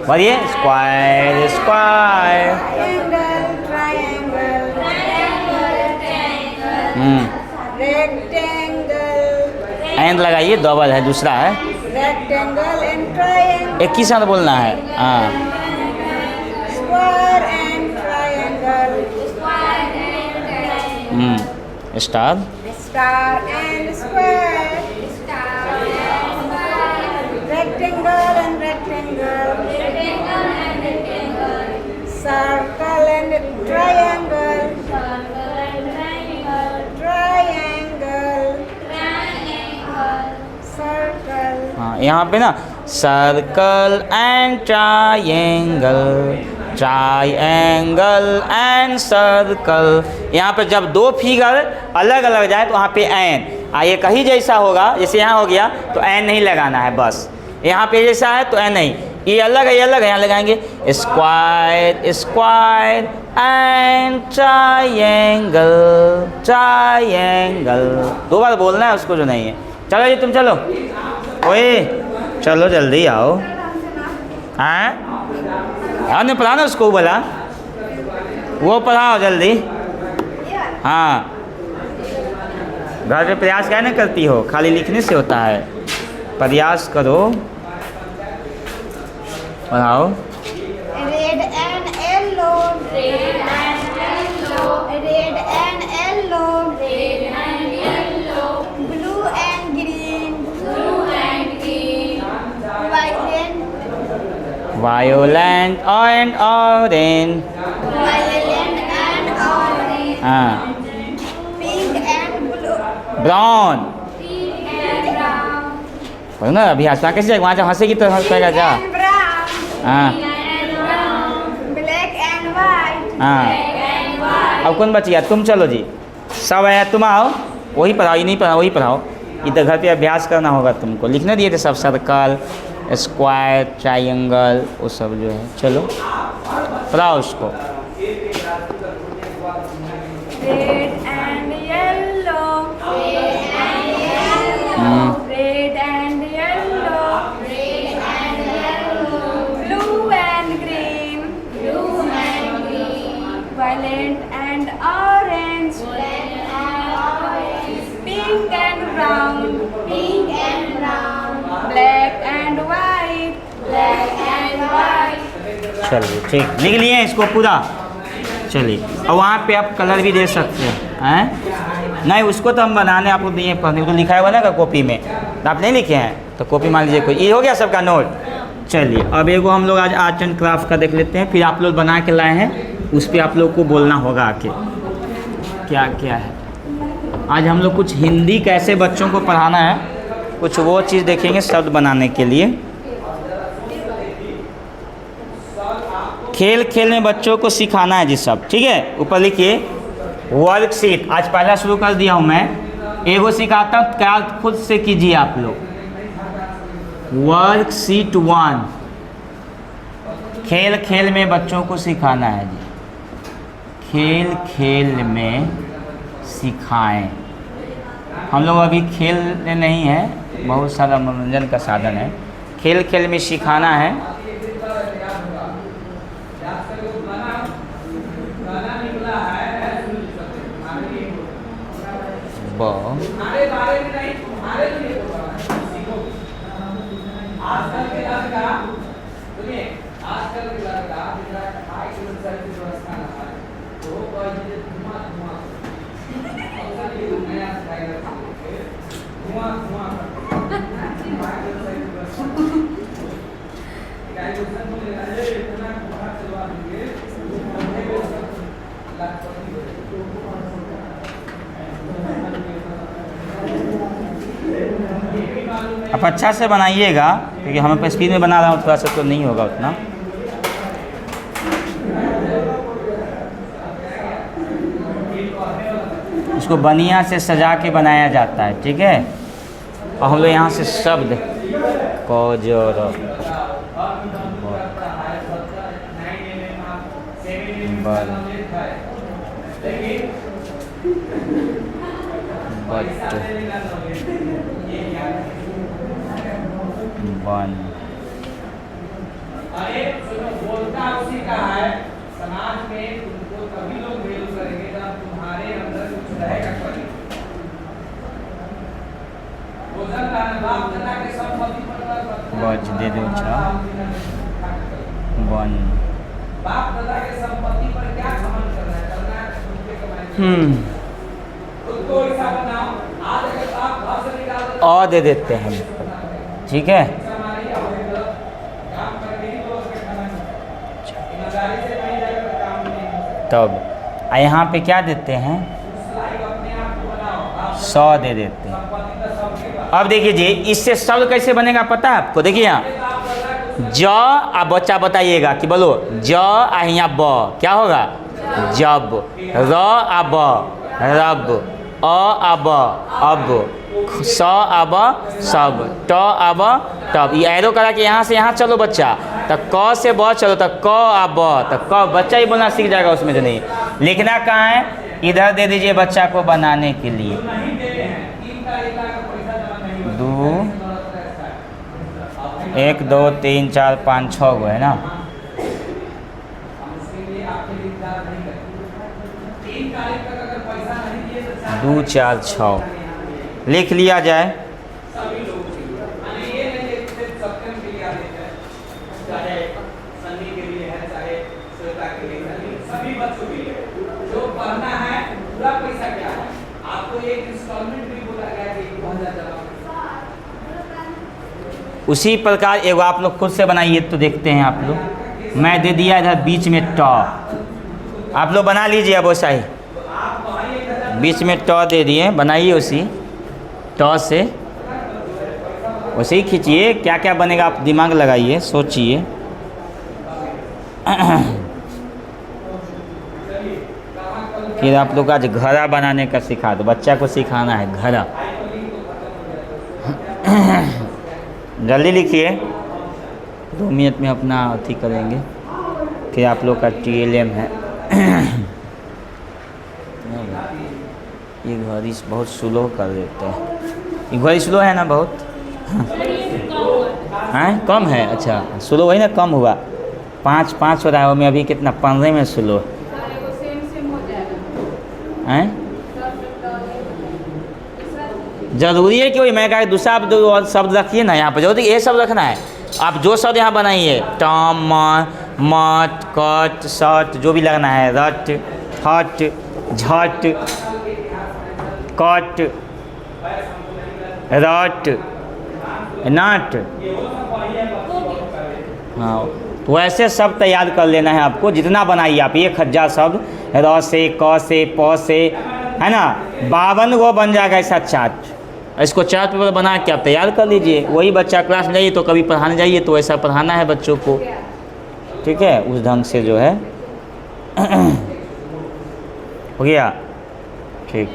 पढ़िए। स्क्वायर स्क्वायर, एंड लगाइए, डबल है, दूसरा है रेक्टेंगल एंड ट्रायंगल, एक ही साथ बोलना है। हाँ square and triangle, star star and square, rectangle and rectangle, circle and triangle, triangle, circle. हाँ यहाँ पे ना circle and triangle, triangle and circle. यहाँ पे जब दो फिगर अलग अलग जाए तो वहाँ पे एन, ये कहीं जैसा होगा, जैसे यहाँ हो गया तो एन नहीं लगाना है, बस यहाँ पे जैसा है तो एन नहीं, ये अलग है, ये अलग है, यहाँ लगाएंगे square square and triangle triangle. दो बार बोलना है उसको जो नहीं है। चलो जी तुम चलो, ओए चलो जल्दी आओ। हाँ आपने पढ़ाना उसको, बोला वो पढ़ाओ जल्दी। हाँ घर पे प्रयास क्या नहीं करती हो, खाली लिखने से होता है, प्रयास करो, पढ़ाओ। Red and yellow, red and yellow, red and yellow, red and yellow, blue and green, blue and green, violent violent and orange, violent and orange, हाँ pink and blue, brown. Pink and brown, पढ़ो ना अभी, हंसना कैसे जाएगा, वहाँ जब हंसेगी तो हंस पाएगा जा। हाँ ब्लैक एंड वाइट, हाँ अब कौन बच गया? तुम चलो जी, सब है, तुम आओ, वही पढ़ाओ, ये नहीं पढ़ाओ, वही पढ़ाओ। इधर घर पे अभ्यास करना होगा तुमको, लिखने दिए थे सब, सर्कल स्क्वायर ट्रायंगल वो सब जो है। चलो पढ़ाओ उसको। Red and yellow, red and yellow, red and yellow, red and yellow, blue and green, blue and green, violent and orange, pink and brown, pink and brown, black and white, black and white. चलिए ठीक, लिख लिए इसको पूरा। चलिए और वहाँ पे आप कलर भी दे सकते हैं। नहीं उसको तो हम बनाने आपको दिए, पढ़ने को तो लिखा हुआ ना कॉपी में, तो आप नहीं लिखे हैं तो कॉपी मान लीजिए कोई। ये हो गया सबका नोट। चलिए अब एगो हम लोग आज आर्ट एंड क्राफ्ट का देख लेते हैं, फिर आप लोग बना के लाए हैं, उस पर आप लोग को बोलना होगा आके क्या क्या है। आज हम लोग कुछ हिंदी कैसे बच्चों को पढ़ाना है, कुछ वो चीज़ देखेंगे शब्द बनाने के लिए। खेल खेल में बच्चों को सिखाना है जी सब, ठीक है। ऊपर लिखिए वर्कशीट। आज पहला शुरू कर दिया हूँ मैं, एगो सिखाता हूँ, क्या खुद से कीजिए आप लोग। वर्कशीट 1, खेल खेल में बच्चों को सिखाना है जी, खेल खेल में सिखाएं। हम लोग अभी खेल नहीं है, बहुत सारा मनोरंजन का साधन है, खेल खेल में सिखाना है। आप अच्छा से बनाइएगा, क्योंकि हम अपने स्पीड में बना रहा हूँ, थोड़ा सा तो नहीं होगा उतना। इसको बनिया से सजा के बनाया जाता है, ठीक है। और हम लोग यहाँ से शब्द कोजोर बल बट वन बोलता उसी का है। समाज में तुमको तभी लोग वैल्यू करेंगे जब तुम्हारे अंदर कुछ रहेगा। भोजन का बाप दादा के संपत्ति पर बच दे दो वन बाप दादा के संपत्ति पर क्या घमंड करना है उसको ऐसा बनाओ। आज अगर बाप घर से निकाल और दे देते हैं, ठीक है। तब यहाँ पे क्या देते हैं, 100 दे देते हैं। अब देखिए जी, इससे शब्द कैसे बनेगा पता है आपको। देखिए यहाँ ज, आप बच्चा बताइएगा कि बोलो ज, यहाँ ब क्या होगा जब, र आ ब रब, अ ब अब, स अब सब, ट अब तब। ये एरो करा कि यहाँ से यहाँ चलो बच्चा, तो क से ब चलो, तो क आ ब, तो क बच्चा ही बोलना सीख जाएगा, उसमें तो नहीं। लिखना कहाँ है, इधर दे दीजिए बच्चा को बनाने के लिए। 2 1 2 3 4 5 6 गो है ना। 2 4 6 लिख लिया जाए। उसी प्रकार एगो आप लोग खुद से बनाइए तो देखते हैं आप लोग। मैं दे दिया इधर बीच में ट, आप लोग बना लीजिए अब वैसा ही। बीच में ट दे दिए, बनाइए उसी ट से, वैसे ही खींचिए। क्या क्या बनेगा आप दिमाग लगाइए, सोचिए। फिर आप लोग आज घड़ा बनाने का सिखा दो, बच्चा को सिखाना है घड़ा। जल्दी लिखिए, 2 मिनट में अपना अथी करेंगे। फिर आप लोग का TLM है। ये घड़ी बहुत स्लो कर देते हैं, ये घड़ी स्लो है ना बहुत। हैं कम है, अच्छा स्लो वही ना, कम हुआ 5 हो रहा है, मैं अभी कितना 15 में स्लो हैं। जरूरी है कि वही मैं कहा दूसरा शब्द रखिए ना यहाँ पर, जरूरी ये शब्द रखना है। आप जो शब्द यहाँ बनाइए, टम मट कट शट जो भी लगना है, रट हट झट कट रट नट, हाँ तो वैसे सब तैयार कर लेना है आपको। जितना बनाइए आप, 1000 शब्द, र से क से प से, है ना, 52 गो बन जाएगा ऐसा चार्ट। इसको चार्ट पेपर बना के आप तैयार कर लीजिए। वही बच्चा क्लास में जाइए तो कभी पढ़ाने जाइए तो ऐसा पढ़ाना है बच्चों को। ठीक है, उस ढंग से जो है हो गया। ठीक,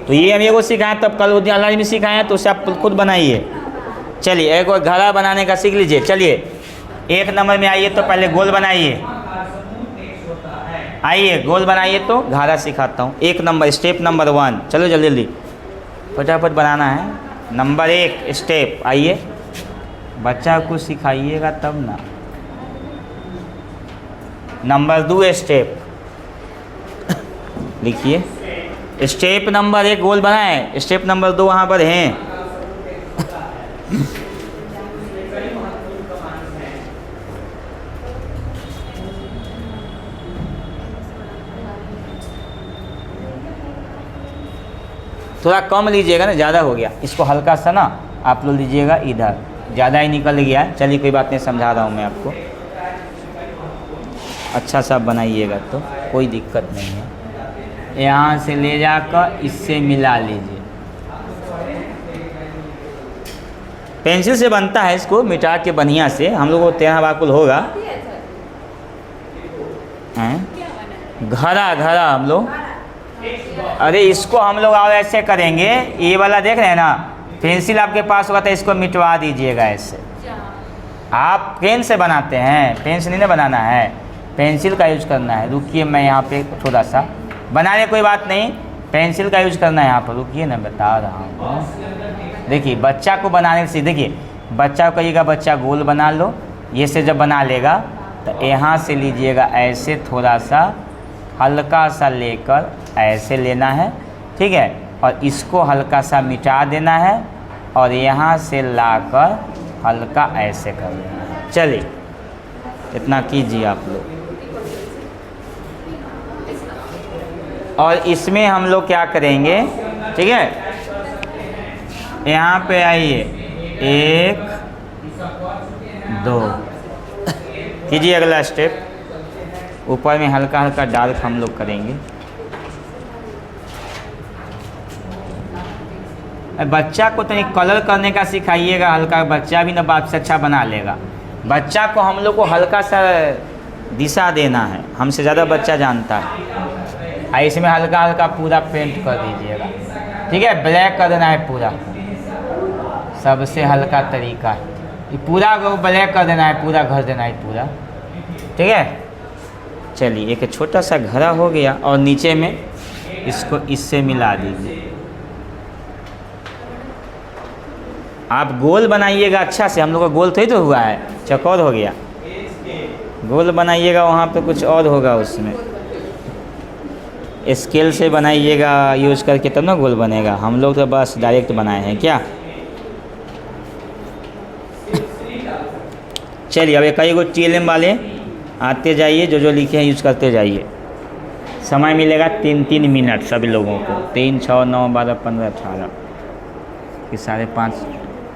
तो ये हम ये को सिखाएं, तब कल उद्यान अलग में सिखाएं, तो उसे आप खुद बनाइए। चलिए एक और घड़ा बनाने का सीख लीजिए। चलिए 1 नंबर में आइए, तो पहले गोल बनाइए। आइए गोल बनाइए, तो घड़ा सिखाता हूँ। 1 नंबर, स्टेप नंबर 1। चलो जल्दी जल्दी फटाफट बनाना है। नंबर 1 स्टेप, आइए बच्चा को सिखाइएगा तब ना। नंबर 2 स्टेप लिखिए। स्टेप नंबर 1 गोल बनाए, स्टेप नंबर 2 वहाँ पर हैं। थोड़ा कम लीजिएगा ना, ज़्यादा हो गया। इसको हल्का सा ना आप लोग लीजिएगा इधर, ज़्यादा ही निकल गया। चलिए कोई बात नहीं, समझा रहा हूँ मैं आपको। अच्छा सा बनाइएगा तो कोई दिक्कत नहीं है। यहाँ से ले जाकर इससे मिला लीजिए। पेंसिल से बनता है, इसको मिटा के बढ़िया से हम लोग को 13 बाकुल होगा। घड़ा घड़ा हम लोग, अरे इसको हम लोग और ऐसे करेंगे। ये वाला देख रहे हैं ना, पेंसिल आपके पास होगा तो इसको मिटवा दीजिएगा ऐसे। आप पेन से बनाते हैं, पेन से नहीं ना बनाना है, पेंसिल का यूज करना है। रुकिए मैं यहाँ पे थोड़ा सा बनाने, कोई बात नहीं, पेंसिल का यूज करना है यहाँ पर। रुकिए ना, बता रहा हूँ। देखिए बच्चा को बनाने से, देखिए बच्चा को कहिएगा बच्चा गोल बना लो। ये से जब बना लेगा तो यहाँ से लीजिएगा ऐसे, थोड़ा सा हल्का सा लेकर ऐसे लेना है, ठीक है। और इसको हल्का सा मिटा देना है और यहाँ से लाकर हल्का ऐसे कर देना है। चलिए इतना कीजिए आप लोग। और इसमें हम लोग क्या करेंगे, ठीक है, यहाँ पे आइए 1 2 कीजिए। अगला स्टेप ऊपर में हल्का हल्का डार्क हम लोग करेंगे। बच्चा को तो एक कलर करने का सिखाइएगा हल्का, बच्चा भी ना बात से अच्छा बना लेगा। बच्चा को हम लोग को हल्का सा दिशा देना है, हमसे ज़्यादा बच्चा जानता है। इसमें हल्का हल्का पूरा पेंट कर दीजिएगा, ठीक है। ब्लैक कर देना है पूरा, सबसे हल्का तरीका है। ये पूरा को ब्लैक कर देना है, पूरा घर देना है पूरा, ठीक है। चलिए एक छोटा सा घड़ा हो गया और नीचे में इसको इससे मिला दीजिए। आप गोल बनाइएगा अच्छा से, हम लोग का गोल थोड़ी तो हुआ है, चौकोर हो गया। गोल बनाइएगा वहाँ पे कुछ और होगा, उसमें स्केल से बनाइएगा यूज करके, तब ना गोल बनेगा। हम लोग तो बस डायरेक्ट बनाए हैं क्या। चलिए अब कई गो TLM वाले आते जाइए, जो जो लिखे हैं यूज करते जाइए। समय मिलेगा 3-3 मिनट सभी लोगों को। 3, 6, 9, 12, 15, 18 कि 5:30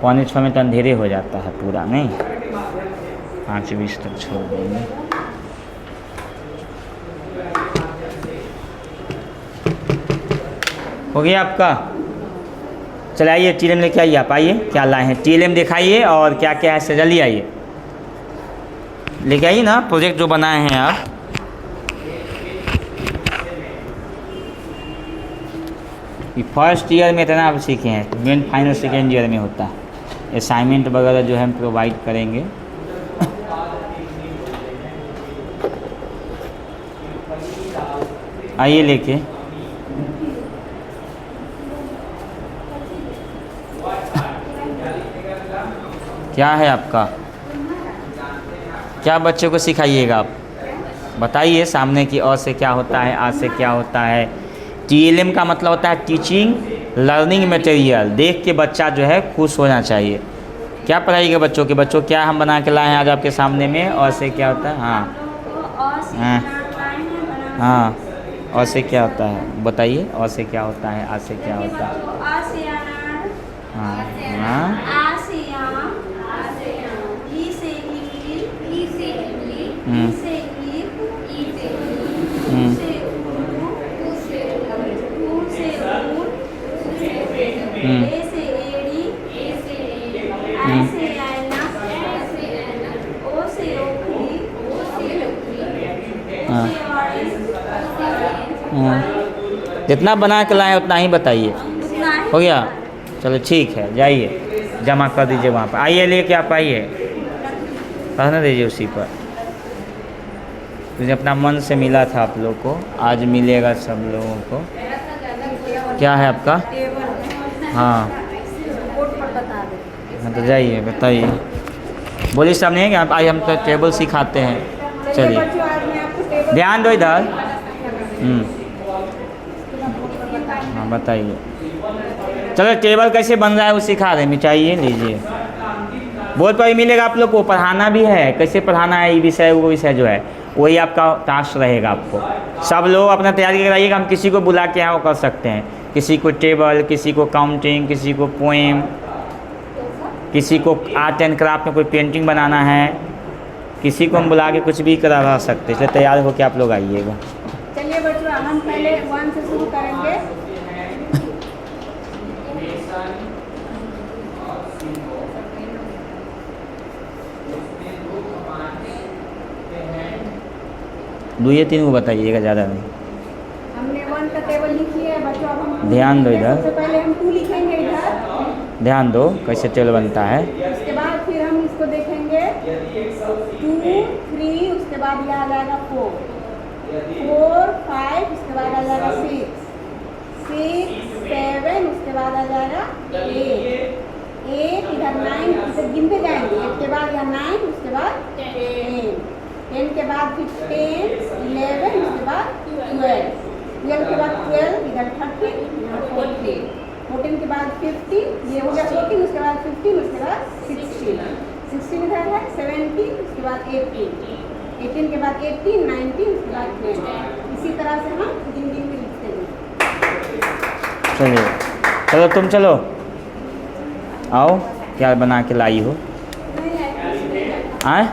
पौने 6 में तो अंधेरे हो जाता है पूरा, नहीं 5:20 तक छोड़ देंगे। हो गया आपका। चलाइए TLM लेके आइए, आप आइए क्या लाए हैं TLM दिखाइए और क्या क्या है से जल्दी आइए लेके आइए ना, प्रोजेक्ट जो बनाए हैं आप। ये फर्स्ट ईयर में इतना आप सीखे हैं, मेन फाइनल सेकेंड ईयर में होता है। असाइनमेंट वगैरह जो है हम प्रोवाइड करेंगे। आइए लेके। क्या है आपका, क्या बच्चे को सिखाइएगा आप बताइए। सामने की अ से क्या होता है, आ से क्या होता है। TLM का मतलब होता है टीचिंग लर्निंग मटेरियल। देख के बच्चा जो है खुश होना चाहिए। क्या पढ़ाइएगा बच्चों के, बच्चों क्या हम बना के लाए हैं आज आपके सामने में। अ से क्या होता है, हाँ हाँ, अ से क्या होता है बताइए। अ से क्या होता है, आ से क्या होता है, हाँ हाँ, जितना बना के लाए उतना ही बताइए। हो गया? चलो ठीक है, जाइए जमा कर दीजिए वहाँ पर। आइए लेके आप आइए, रहने दीजिए उसी पर। मुझे अपना मन से मिला था आप लोग को, आज मिलेगा सब लोगों को। क्या है आपका? हाँ हाँ, तो जाइए बताइए। बोलिए सामने है कि आप आज हम तो टेबल सिखाते हैं। चलिए ध्यान दो इधर। हाँ बताइए। चलो टेबल कैसे बन रहा है वो सिखा रहे हैं। मिटाइए लीजिए। बोर्ड पर भी मिलेगा आप लोग को, पढ़ाना भी है, कैसे पढ़ाना है ये विषय वो विषय जो है वही आपका टास्क रहेगा। आपको सब लोग अपना तैयारी कराइएगा। हम किसी को बुला के यहाँ कर सकते हैं, किसी को टेबल, किसी को काउंटिंग, किसी को पोएम, किसी को आर्ट एंड क्राफ्ट में कोई पेंटिंग बनाना है, किसी को हम बुला के कुछ भी करा सकते हैं। इसलिए तैयार होकर आप लोग आइएगा। चलिए बच्चों, हम पहले 1 से शुरू करेंगे। दो या तीन को बताइएगा, ज़्यादा नहीं। हमने 1 का टेबल लिख लिया है बच्चों। अब हम ध्यान दो इधर। सबसे पहले हम 2 लिखेंगे इधर। ध्यान दो कैसे टेबल बनता है। उसके बाद फिर हम इसको देखेंगे 2, 3, उसके बाद यह आ जाएगा 4, 5, उसके बाद आ जाएगा 6, 7, उसके बाद आ जाएगा 8, इधर 9, इधर गिनते जाएंगे। 8 के बाद यह 9, उसके बाद 10 के बाद फिर 10, 11, उसके बाद 12 के बाद 12, इधर 13, इधर 14 के बाद 15, ये हो गया 14, उसके बाद 15, उसके बाद 16 इधर है 17, उसके बाद 18 के बाद 18, 19, उसके बाद 20। इसी तरह से हम दिन में लिखते हैं। चलिए चलो तुम चलो आओ, क्या बना के लाई हो? आए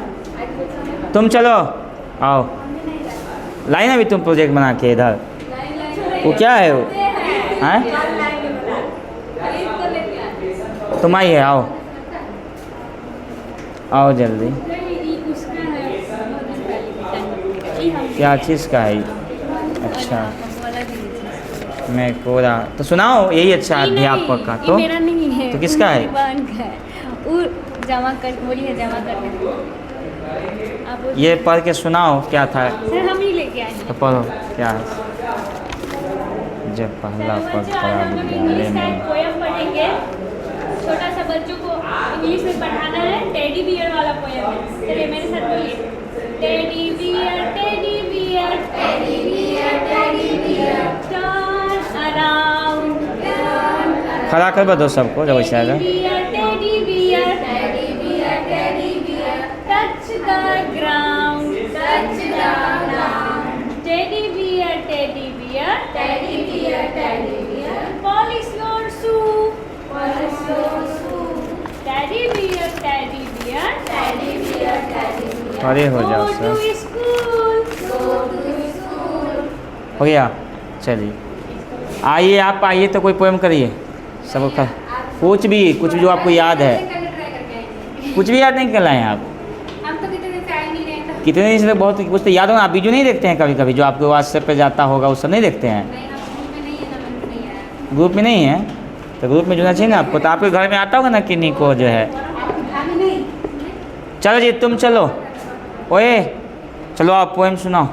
तुम चलो आओ, लाई ना भी तुम प्रोजेक्ट बना के इधर। वो क्या है वो? आए तुम आइए, आओ आओ जल्दी। क्या चीज़ का है? अच्छा मैं कोरा तो सुनाओ, यही अच्छा है अध्यापक का। तो मेरा नहीं है, तो किसका है? वो जमा कर बोलिए, जमा कर आप ये पढ़ के सुनाओ क्या था। सर हम ही लेके आए हैं। तो पढ़ो क्या है। जब पहला पग पड़ा विद्यालय में। पोयम पढ़ेंगे, छोटा सा बच्चों को इंग्लिश में पढ़ाना है। टेडी बियर वाला पोयम है। चलिए मेरे साथ बोलिए। Teddy bear, teddy bear, teddy bear, teddy bear, turn around, खड़ा कर दो सबको जब ऐसे आएगा। Teddy bear, teddy bear, teddy bear, touch the ground, touch the ground, teddy bear, teddy bear, teddy bear, teddy bear, polish your shoe, polish your shoe, teddy bear, teddy bear, teddy bear, teddy bear, खड़े हो जाओ go sir. to school, go to school। हो गया? चलिए आइए, आप आइए तो कोई पोएम करिए सबको। कुछ भी जो आपको याद है। कुछ भी याद नहीं कर लाए आप? हम तो कितने दिन से आ ही नहीं रहे थे। कितने दिन से? बहुत कुछ तो याद हो ना। आप वीडियो नहीं देखते हैं कभी कभी जो आपके व्हाट्सएप पे जाता होगा, वो सब नहीं देखते हैं? नहीं, हम ग्रुप में नहीं है ना, मन नहीं आया। ग्रुप में नहीं है तो ग्रुप में जुड़ना चाहिए ना आपको। तो आपके घर में आता होगा ना किन्हीं को जो है। आपकी भाभी नहीं? चलो जी तुम चलो, ओए चलो आप पोएम सुनाओ।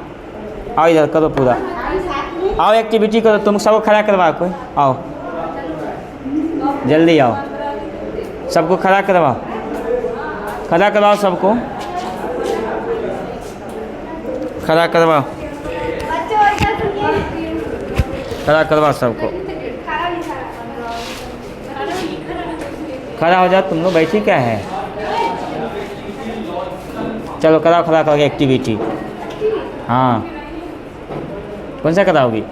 आओ इधर करो पूरा, भाभी साथ में आओ एक्टिविटी करो। तुम सबको खड़ा करवा, कोई आओ जल्दी आओ, सबको खड़ा करवाओ, खड़ा करवाओ सबको, खड़ा करवाओ, बच्चों इधर सुनिए। खड़ा करवाओ सबको। खाना नहीं खा। खड़ा हो जाओ तुम लोग, बैठी क्या है? चलो कराओ, खड़ा करोगे एक्टिविटी। हाँ कौन सा कराओगी?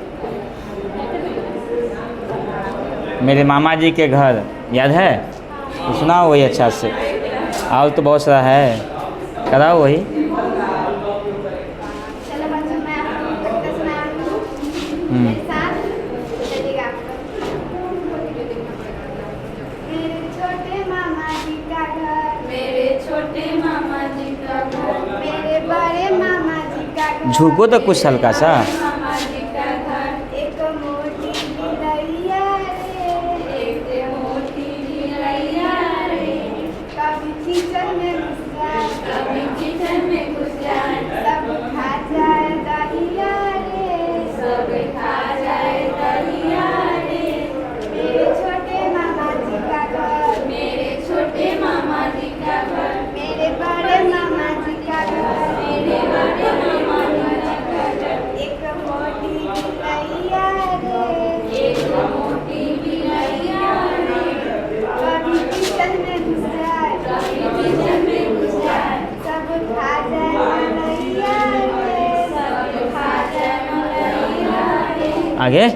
मेरे मामा जी के घर याद है? तो सुनाओ वही अच्छा से। और तो बहुत सारा है, कराओ वही। चलो बच्चों, मैं आपको कविता सुना रही हूँ। मेरे साथ चलिएगा आप। मेरे छोटे मामा जी का घर, मेरे छोटे मामा जी का घर, मेरे बड़े मामा जी का घर, झुको तो कुछ हल्का सा। मामा जी का घर, एक मोटी आगे,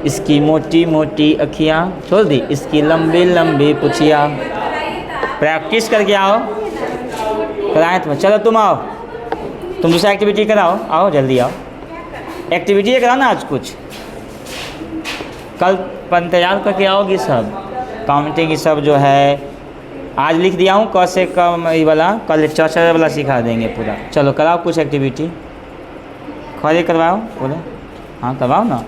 इसकी मोटी मोटी अखियाँ, छोड़ दी, इसकी लंबी लंबी पुछिया। प्रैक्टिस करके आओ, कराएं तुम्हें। चलो तुम आओ, तुम दूसरा एक्टिविटी कराओ, आओ जल्दी आओ। एक्टिविटी कराओ ना आज कुछ, कल पन तैयार करके आओगी सब। काउंटिंग की सब जो है आज लिख दिया हूँ, क से कम ये वाला कल चौचर वाला सिखा देंगे पूरा। चलो कराओ कुछ एक्टिविटी, खड़े करवाओ बोले, हाँ करवाओ ना,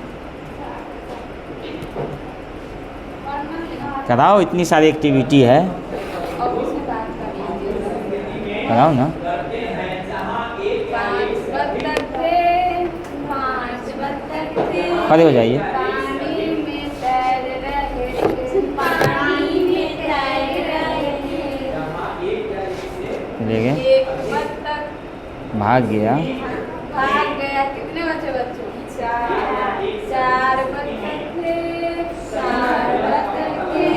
कराओ, इतनी सारी एक्टिविटी है, कराओ ना। 5 बत्तख थे, 5 बत्तख थे, खड़े हो जाइए। पानी में तैर रहे थे, पानी में तैर रहे थे। ले गए, एक बत्तख भाग गया, भाग गया। कितने बचे बच्चों? 4 बत्तख थे, 4 बत्तख थे,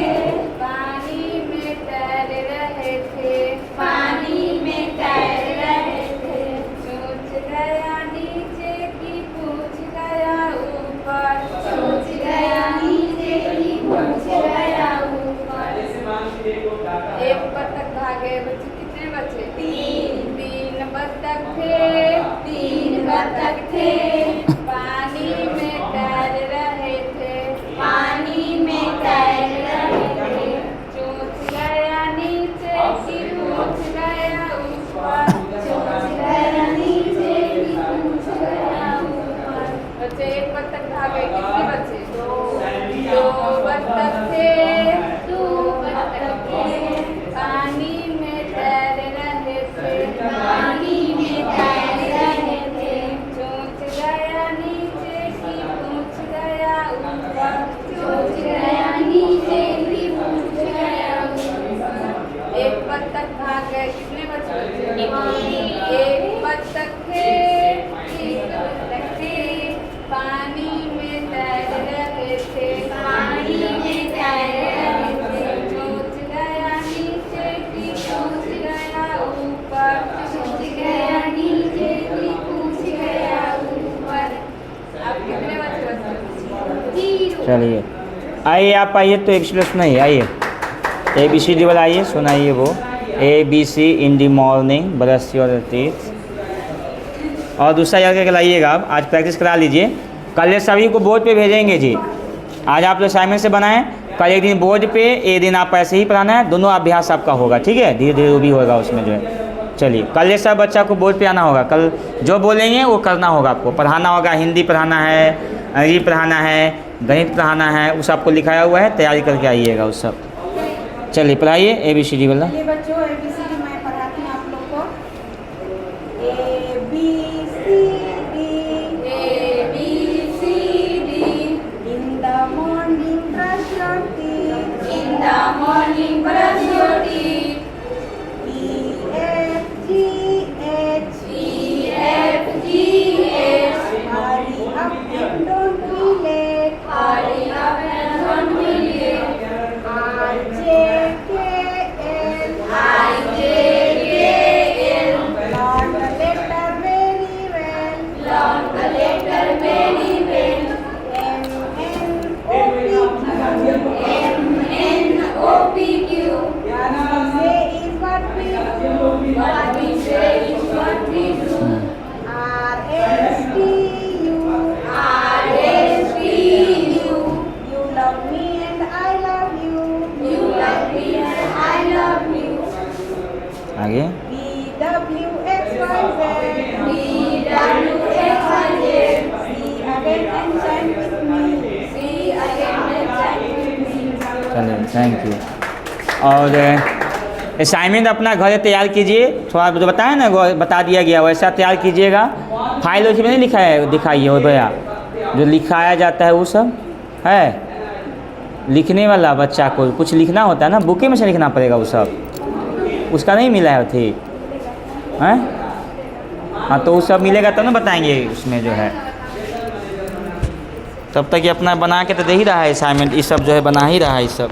पानी में तैर रहे थे, पानी में तैर रहे थे। सोच गया नीचे की पूछ गया ऊपर, सोच गया नीचे की पूछ गया ऊपर। एक बत्तख भागे, बच्चे कितने बचे? 3 बत्तख थे, 3 बत्तख थे, पानी में तैर रहे थे, पानी में तैर रहे थे। सोच गया नीचे की पूछ गया ऊपर, सोच गया नीचे की पूछ गया ऊपर। बच्चे एक बत्तख भागे, कितने बचे? 2 बत्तख थे, 2 बत्तख थे, पानी में तैर रहे थे, पानी में तैर रहे थे। सोच गया नीचे की पूछ गया ऊपर, सोच गया नीचे की पूछ गया ऊपर। एक बत्तख भाग गए, कितने बचे? एक बत्तख थे, 1 बत्तख थे, पानी में तैर रहे थे, पानी में तैर रहे थे। सोच गया नीचे की पूछ गया ऊपर, सोच गया नीचे की पूछ गया ऊपर। अब कितने बचे बच्चे? 0। चलिए आइए, आप आइए तो एक्सप्रेस नहीं आइए, ABCD वाला आइए, सुनाइए वो ABC in the morning brush your teeth. और दूसरा याद करके लाइएगा, आप आज प्रैक्टिस करा लीजिए, कल ये सभी को बोर्ड पे भेजेंगे जी। आज आप लोग असाइनमेंट से बनाएं, कल एक दिन बोर्ड पे, एक दिन आप ऐसे ही पढ़ाना है, दोनों अभ्यास आपका होगा, ठीक है, धीरे धीरे वो भी होगा उसमें जो है। चलिए कल ये सब बच्चा को बोर्ड पे आना होगा, कल जो बोलेंगे वो करना होगा, आपको पढ़ाना होगा, हिंदी पढ़ाना है, अंग्रेजी पढ़ाना है, गणित पढ़ाना है, उस आपको लिखाया हुआ है, तैयारी करके आइएगा उस सब। चलिए पढ़ाइए ABCD वाला। चलिए बच्चों, ABCD मैं पढ़ाती हूँ आप लोग को। ABCD In the morning brush your teeth, in the morning brush your teeth, EFGH EFGH hurry up and don't be late, hurry up and don't be late, IJKL IJKL learn the letter very well, learn the letter very well, MNOPQ what we say is what we do, RSTU you love me and I love you, you love me and I love you, आगे BWXYZ BWXYZ see again and chant with me, see again and chant with me. चलिए, thank you. और assignment अपना घर तैयार कीजिए, थोड़ा जो बताया ना वो बता दिया गया वैसा तैयार कीजिएगा। फाइल उसमें नहीं लिखा है, दिखाइए वो भैया जो लिखाया जाता है वो सब है, लिखने वाला बच्चा को कुछ लिखना होता है ना, बुके में से लिखना पड़ेगा वो सब, उसका नहीं मिला है थी हैं। हाँ तो वो सब मिलेगा तब ना बताएंगे उसमें जो है। तब तक ये अपना बना के तो दे ही रहा है असाइनमेंट, ये सब जो है बना ही रहा है ये सब।